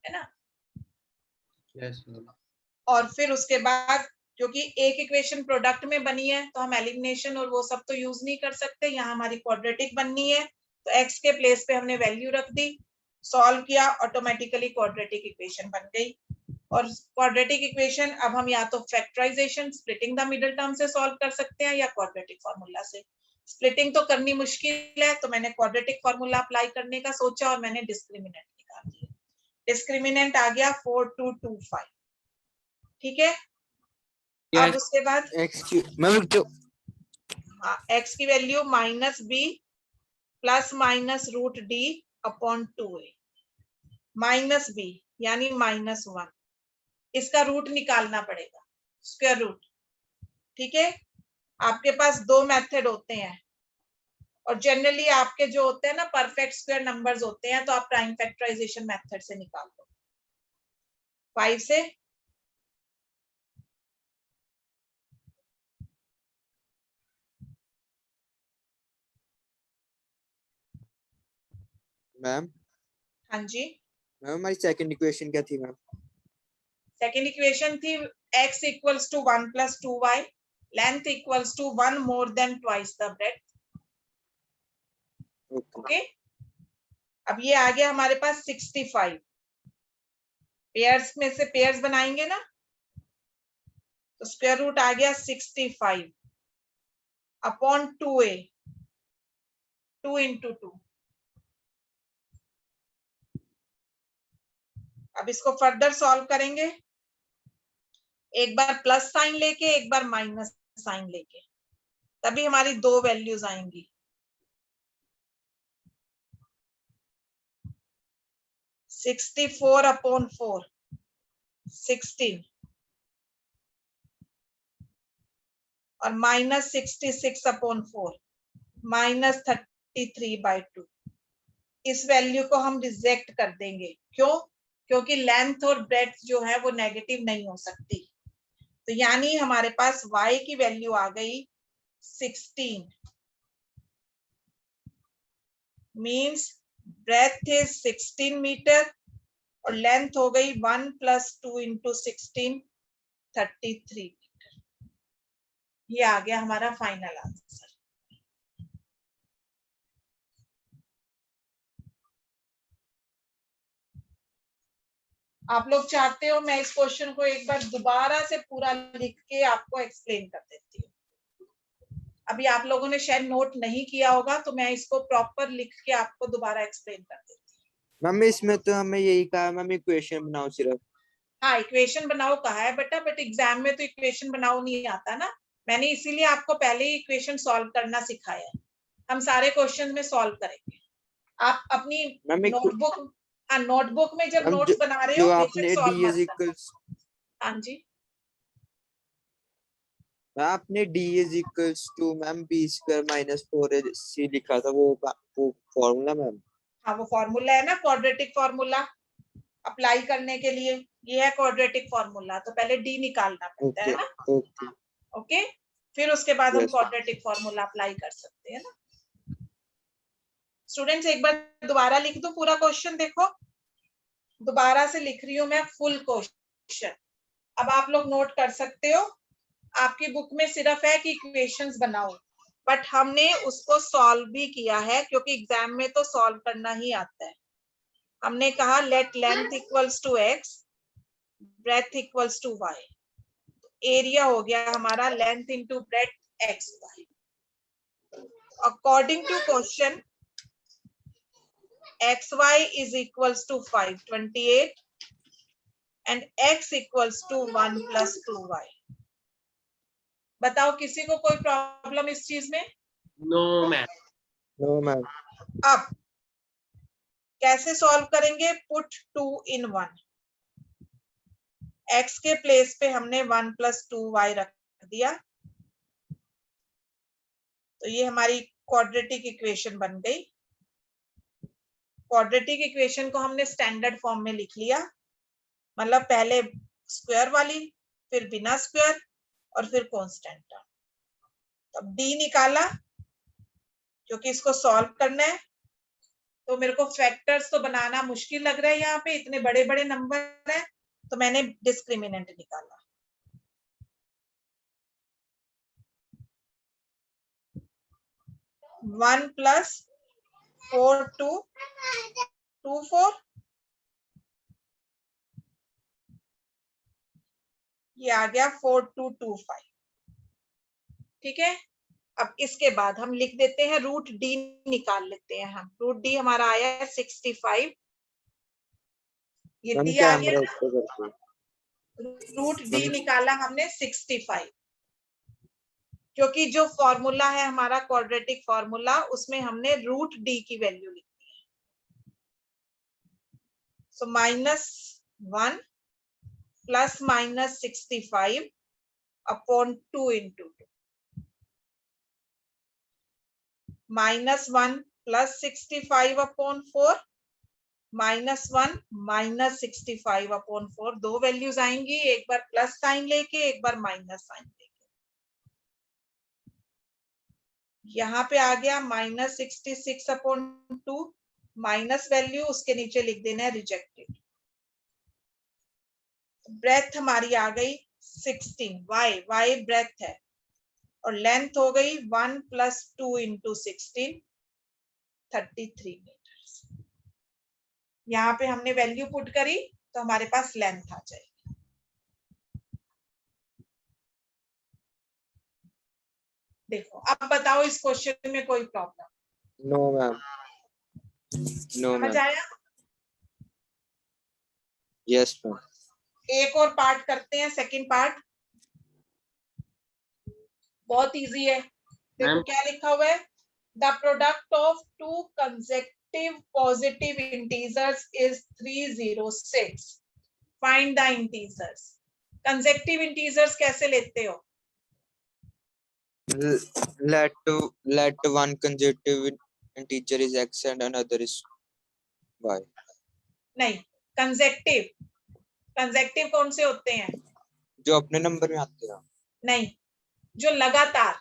है ना? यस। और फिर उसके बाद क्योंकि एक इक्वेशन प्रोडक्ट में बनी है तो हम एलिमिनेशन और वो सब तो यूज नहीं कर सकते, यहाँ हमारी क्वाड्रेटिक बननी है तो x के प्लेस पे हमने वैल्यू रख दी, सॉल्व किया, ऑटोमेटिकली क्वाड्रेटिक इक्वेशन बन गई। और क्वाड्रेटिक इक्वेशन अब हम या तो factorisation, splitting the middle term से सॉल्व कर सकते हैं या क्वाड्रेटिक फॉर्मूला से। स्प्लिटिंग तो करनी मुश्किल है तो मैंने क्वाड्रेटिक फॉर्मूला अप्लाई करने का सोचा और मैंने डिस्क्रिमिनेंट निकाल दिया। डिस्क्रिमिनेंट आ गया 4225। ठीक है, अब उसके बाद x की value -b plus minus √d upon 2a, -b यानी -1, इसका रूट निकालना पड़ेगा, स्क्वायर रूट। ठीक है, आपके पास दो मेथड होते हैं और जनरली आपके जो होते हैं ना परफेक्ट स्क्वायर नंबर्स होते हैं तो आप प्राइम फैक्टराइजेशन मेथड से निकाल दो। 5 से मैम। हाँ जी मैम हमारी सेकंड इक्वेशन क्या थी मैम? सेकंड इक्वेशन थी x equals to 1 plus 2y, length equals to 1 more than twice the breadth. Okay, अब ये आ गया हमारे पास 65। पेयर्स में से पेयर्स बनाएंगे ना तो स्क्वायर रूट आ गया 65 अपॉन 2a, 2 इंटू 2। अब इसको फर्दर सॉल्व करेंगे, एक बार प्लस साइन लेके एक बार माइनस साइन लेके, तभी हमारी दो वैल्यूज आएंगी। 64 अपॉन 4 16 और -66 अपॉन 4 -33/2। इस वैल्यू को हम रिजेक्ट कर देंगे। क्यों? क्योंकि लेंथ और ब्रेड्थ जो है वो नेगेटिव नहीं हो सकती। तो यानी हमारे पास y की वैल्यू आ गई 16, मीन्स ब्रेथ इज 16 मीटर और लेंथ हो गई 1 + 2 × 16, 33 मीटर। ये आ गया हमारा फाइनल आंसर। आप लोग चाहते हो मैं इस क्वेश्चन को एक बार दोबारा से पूरा लिख के आपको एक्सप्लेन कर देती हूँ। अभी आप लोगों ने शायद नोट नहीं किया होगा, तो मैं इसको प्रॉपर लिख के आपको दोबारा एक्सप्लेन कर देती हूँ। मैम इसमें तो हमें यही कहा मैम इक्वेशन बनाओ सिर्फ। हाँ, इक्वेशन बनाओ कहा है बेटा, बट एग्जाम में तो इक्वेशन बनाओ नहीं आता ना। मैंने इसीलिए आपको पहले ही इक्वेशन सॉल्व करना सिखाया है। हम सारे क्वेश्चन में सॉल्व करेंगे। आप अपनी नोटबुक में जब नोट्स बना रहे हो बेशक सॉल्व मत करना। हाँ जी, आपने d = मैम b² - 4ac लिखा था, वो फॉर्मूला मैम। हाँ वो फॉर्मूला है ना, क्वाड्रेटिक फॉर्मूला अप्लाई करने के लिए। ये है क्वाड्रेटिक फॉर्मूला, तो पहले d निकालना पड़ता है ना। ओके, फिर उसके बाद हम क्वाड्रेटिक फॉर्मूला अप्लाई कर सकते हैं ना। स्टूडेंट्स एक बार दोबारा लिख दो पूरा क्वेश्चन। देखो दोबारा से लिख रही हूँ मैं फुल क्वेश्चन। अब आप लोग नोट कर सकते हो। आपकी बुक में सिर्फ है कि इक्वेशंस बनाओ, बट हमने उसको सॉल्व भी किया है, क्योंकि एग्जाम में तो सॉल्व करना ही आता है। हमने कहा let length = x, breadth = y। Area हो गया हमारा length into breadth xy। According to question xy = 528 and x = 1 + 2y। बताओ किसी को कोई प्रॉब्लम इस चीज में? No ma'am. No ma'am. अब कैसे सॉल्व करेंगे? Put 2 in 1। x के प्लेस पे हमने 1 + 2y रख दिया, तो ये हमारी क्वाड्रेटिक इक्वेशन बन गई। क्वाड्रेटिक इक्वेशन को हमने स्टैंडर्ड फॉर्म में लिख लिया, मतलब पहले स्क्वायर वाली, फिर बिना स्क्वायर और फिर कांस्टेंट टर्म। अब d निकाला, क्योंकि इसको सॉल्व करना है तो मेरे को फैक्टर्स तो बनाना मुश्किल लग रहा है। यहाँ पे इतने बड़े बड़े नंबर है, तो मैंने डिस्क्रिमिनेंट निकाला। वन प्लस 4 2 4, ये आ गया 4225। ठीक है, अब इसके बाद हम लिख देते हैं √d निकाल लेते हैं हम। √d हमारा आया है 65। ये d आ गया ना, √d निकाला हमने 65, क्योंकि जो फॉर्मूला है हमारा क्वाड्रेटिक फॉर्मूला, उसमें हमने √d की वैल्यू लिखी है। सो -1 ± 65 अपॉन 2 × 2, -1 + 65 अपॉन 4, -1 - 65 अपॉन 4। दो वैल्यूज आएंगी, एक बार प्लस साइन लेके, एक बार माइनस साइन लेके। यहाँ पे आ गया -66 अपॉन 2, माइनस वैल्यू उसके नीचे लिख देना है रिजेक्टेड। ब्रेथ हमारी आ गई 16, y ब्रेथ है, और लेंथ हो गई 1 + 2 × 16, 33 मीटर। यहाँ पे हमने वैल्यू पुट करी तो हमारे पास लेंथ आ जाएगी। देखो अब बताओ इस क्वेश्चन में कोई प्रॉब्लम? No ma'am. नो समझ मैम। आया? Yes ma'am. एक और पार्ट करते हैं, सेकंड पार्ट। बहुत इजी है। देखो क्या लिखा हुआ है, the product of 2 consecutive positive integers is 306। Find the integers. Consecutive integers कैसे लेते हो? Let one consecutive integer is x and another is y। नहीं, कंसेक्टिव कौन से होते हैं? जो अपने नंबर में आते हैं। नहीं, जो लगातार,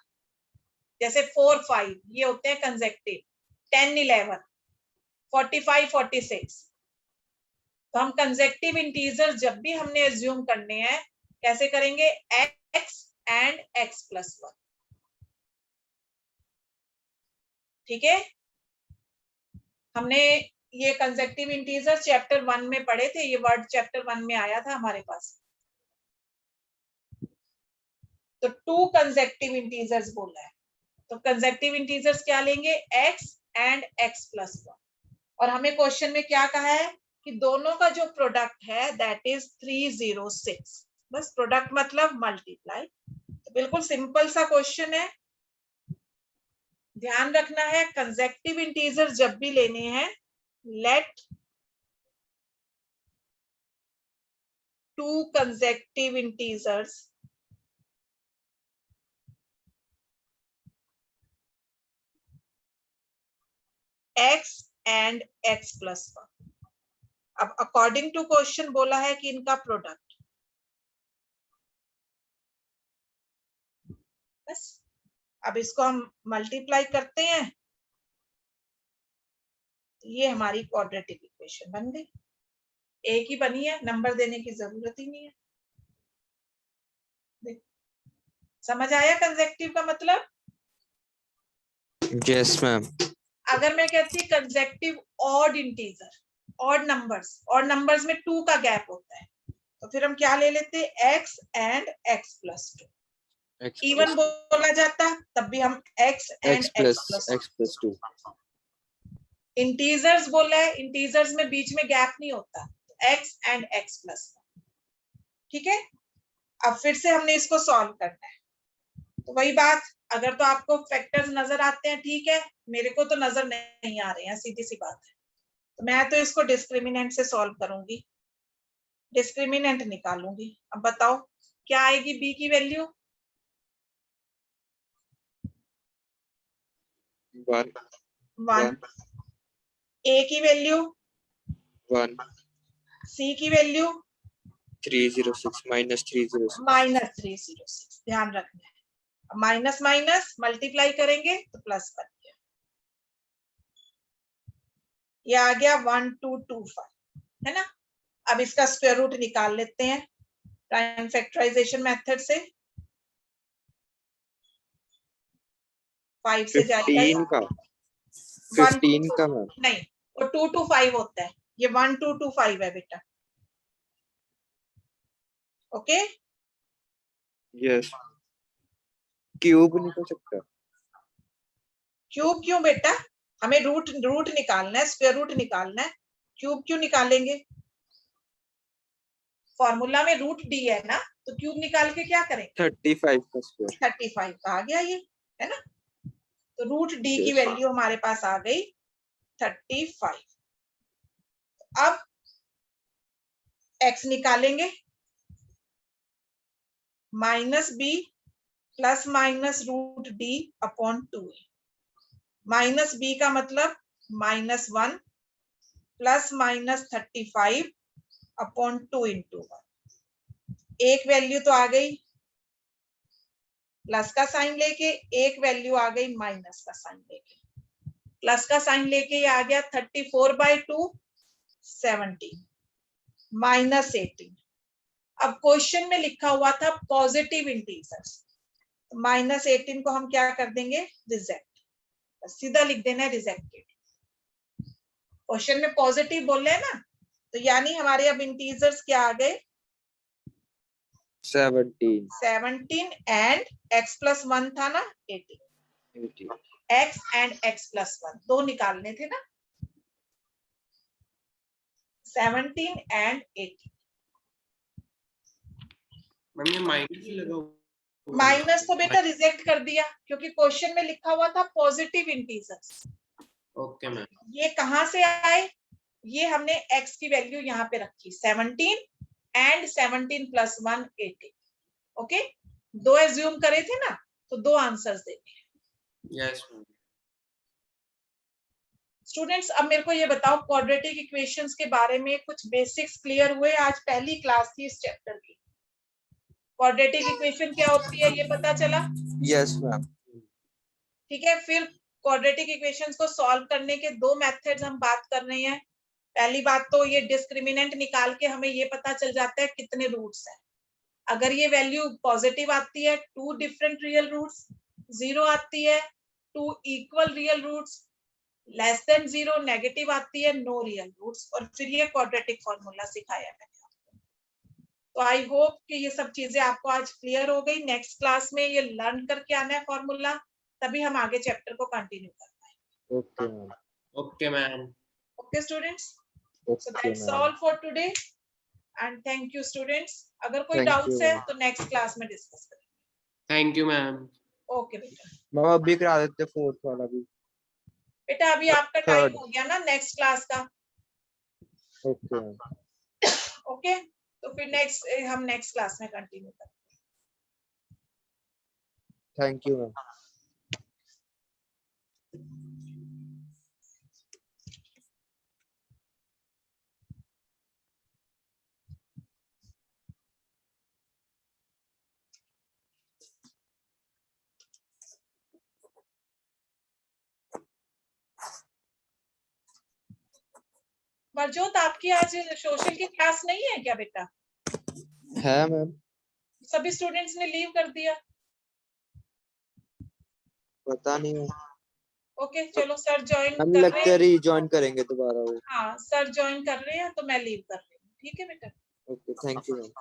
जैसे 4 5 ये होते हैं कंसेक्टिव, 10 11 45 46। तो हम कंसेक्टिव इंटीजर जब भी हमने एज्यूम करने हैं कैसे करेंगे, x एंड x प्लस 1। ठीक है, हमने ये कंसेक्टिव इंटीजर चैप्टर 1 में पढ़े थे, ये वर्ड चैप्टर 1 में आया था हमारे पास। तो 2 कंसेक्टिव इंटीजर्स बोला है, तो कंसेक्टिव इंटीजर्स क्या लेंगे, x एंड x प्लस 1। और हमें क्वेश्चन में क्या कहा है कि दोनों का जो प्रोडक्ट है दैट इज 306। बस प्रोडक्ट मतलब मल्टीप्लाई। तो बिल्कुल सिंपल सा क्वेश्चन है। ध्यान रखना है कंसेक्टिव इंटीजर जब भी लेने हैं, late 2 consecutive integers x and x plus 1। अब अकॉर्डिंग टू क्वेश्चन बोला है कि इनका प्रोडक्ट, बस अब इसको हम मल्टीप्लाई करते हैं, ये हमारी क्वाड्रेटिक इक्वेशन बन गई। एक ही बनी है, नंबर देने की जरूरत ही नहीं है। समझ आया कंसेक्टिव का मतलब? Yes ma'am. अगर मैं कहती consecutive odd integer, odd numbers में 2 का गैप होता है, तो फिर हम क्या ले लेते, x and x plus 2। Even बोला जाता तब भी हम x and x plus 2। Integers बोला है, इंटीजर्स में बीच में गैप नहीं होता, x एंड x प्लस 1। ठीक है, अब फिर से हमने इसको सॉल्व करना है। तो वही बात, अगर तो आपको फैक्टर्स नजर आते हैं ठीक है, मेरे को तो नजर नहीं आ रहे हैं, सीधी सी बात है। तो मैं तो इसको डिस्क्रिमिनेंट से सॉल्व करूंगी, डिस्क्रिमिनेंट निकालूंगी। अब बताओ क्या आएगी b की वैल्यू? 1। a की वैल्यू 1। c की वैल्यू 306 माइनस 306 -306। ध्यान रखना है, माइनस माइनस मल्टीप्लाई करेंगे तो प्लस बन गया, ये आ गया 1225, है ना। अब इसका स्क्वायर रूट निकाल लेते हैं प्राइम फैक्टराइजेशन मेथड से। 5 से जाएगा 15 का मैम, नहीं, वो 225 होता है, ये 1225 है बेटा। Okay, yes. क्यूब नहीं हो सकता? क्यूब क्यों बेटा, हमें रूट निकालना है, स्क्वायर रूट निकालना है, क्यूब क्यों निकालेंगे? फॉर्मूला में रूट डी है ना, तो क्यूब निकाल के क्या करें, 35 का स्क्वायर। 35 का आ गया ये, है ना। तो रूट डी की वैल्यू हमारे पास आ गई 35। अब x निकालेंगे, -b plus minus root d upon 2। Minus b का मतलब -1 प्लस माइनस 35 अपॉन 2 इंटू 1। एक वैल्यू तो आ गई प्लस का साइन लेके, एक वैल्यू आ गई माइनस का साइन लेके। प्लस का साइन लेके ये आ गया 34/2 17 -18। अब क्वेश्चन में लिखा हुआ था पॉजिटिव इंटीजर्स, -18 को हम क्या कर देंगे, रिजेक्ट, सीधा लिख देना है रिजेक्टेड। क्वेश्चन में पॉजिटिव बोल रहे हैं ना, तो यानी हमारे अब इंटीजर्स क्या आ गए, 17 एंड x प्लस 1 था ना 18। x एंड x प्लस 1 दो निकालने थे ना, 17 एंड 18। मैम ये माइनस ही लगा हुआ, माइनस तो बेटा रिजेक्ट कर दिया क्योंकि क्वेश्चन में लिखा हुआ था पॉजिटिव इंटीजर्स। Okay ma'am. ये कहां से आए, ये हमने x की वैल्यू यहाँ पे रखी 17 एंड 17 प्लस 1 18। ओके, दो एज्यूम करे थे ना, तो दो आंसर्स देने हैं। Yes ma'am. स्टूडेंट्स अब मेरे को ये बताओ क्वाड्रेटिक इक्वेशंस के बारे में कुछ बेसिक्स क्लियर हुए? आज पहली क्लास थी इस चैप्टर की, क्वाड्रेटिक इक्वेशन क्या होती है ये पता चला? Yes ma'am. ठीक है, फिर क्वाड्रेटिक इक्वेशंस को सॉल्व करने के दो मेथड्स हम बात कर रहे हैं। पहली बात तो ये डिस्क्रिमिनेंट निकाल के हमें ये पता चल जाता है कितने रूट्स हैं। अगर ये वैल्यू पॉजिटिव आती है 2 डिफरेंट रियल रूट्स, 0 आती है 2 equal real roots, less than 0 negative आती है नो रियल रूट्स, और फिर ये क्वाड्रेटिक फॉर्मूला सिखाया है मैंने आपको। तो आई होप कि ये सब चीजें आपको आज क्लियर हो गई। नेक्स्ट क्लास में ये लर्न करके आना है फॉर्मूला, तभी हम आगे चैप्टर को कंटिन्यू कर पाएंगे। Okay ma'am. Okay ma'am. Okay students, so okay that's ma'am. All for today and thank you students. अगर कोई Thank डाउट्स you. है तो नेक्स्ट क्लास में डिस्कस करेंगे। Thank you ma'am. ओके बेटा। मैम अभी करा देते फोर्थ वाला भी। बेटा अभी आपका टाइम Third. हो गया ना नेक्स्ट क्लास का। Okay ma'am. ओके, तो फिर हम नेक्स्ट क्लास में कंटिन्यू करेंगे। Thank you ma'am. बरजोत, आपकी आज सोशल की क्लास नहीं है क्या बेटा? है मैम। सभी स्टूडेंट्स ने लीव कर दिया। पता नहीं मैम। ओके चलो, सर ज्वाइन हम कर रहे लेक्चर हैं। ही ज्वाइन करेंगे दोबारा वो। हाँ सर ज्वाइन कर रहे हैं तो मैं लीव कर रही हूँ। ठीक है बेटा। Okay thank you ma'am.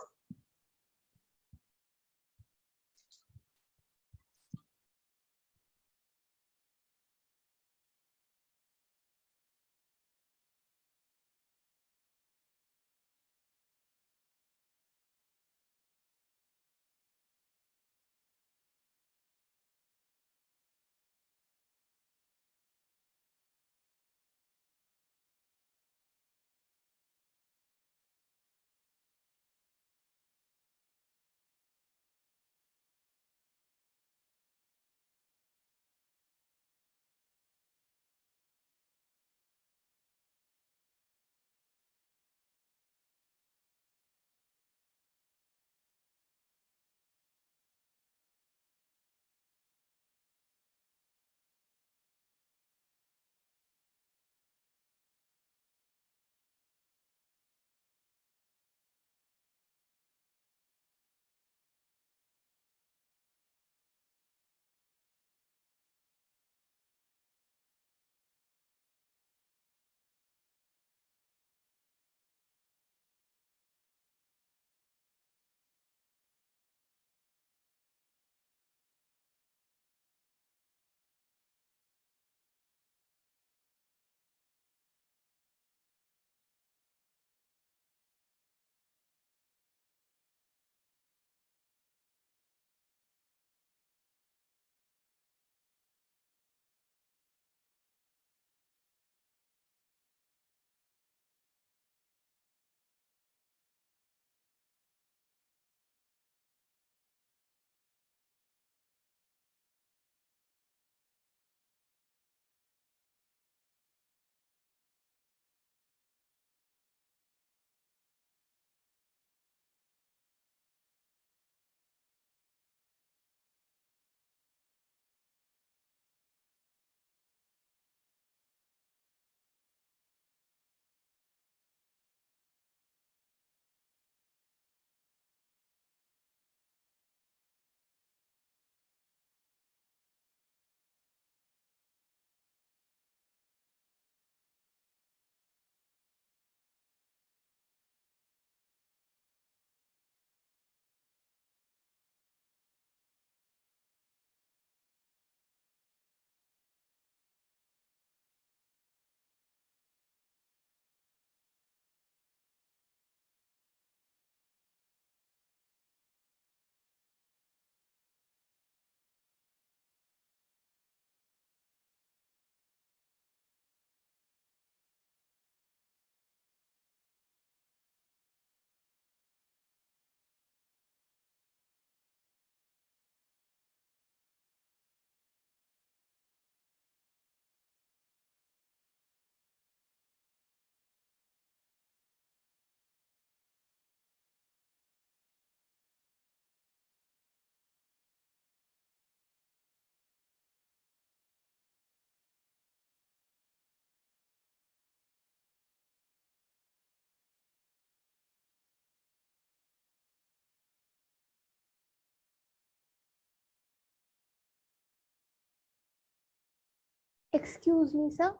Excuse me, sir.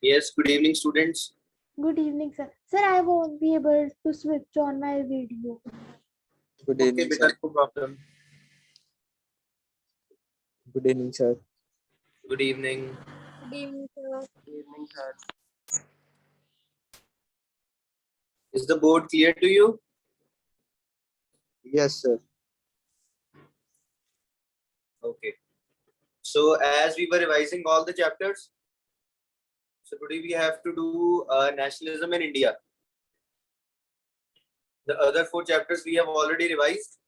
Yes, good evening, students. Good evening, sir. Sir, I won't be able to switch on my video. Good Okay, evening, beta, sir. no problem. Good evening, sir. Good evening. Good evening, sir. Good evening, sir. Is the board clear to you? Yes, sir. Okay. So as we were revising all the chapters, so today we have to do nationalism in India. The other 4 chapters we have already revised.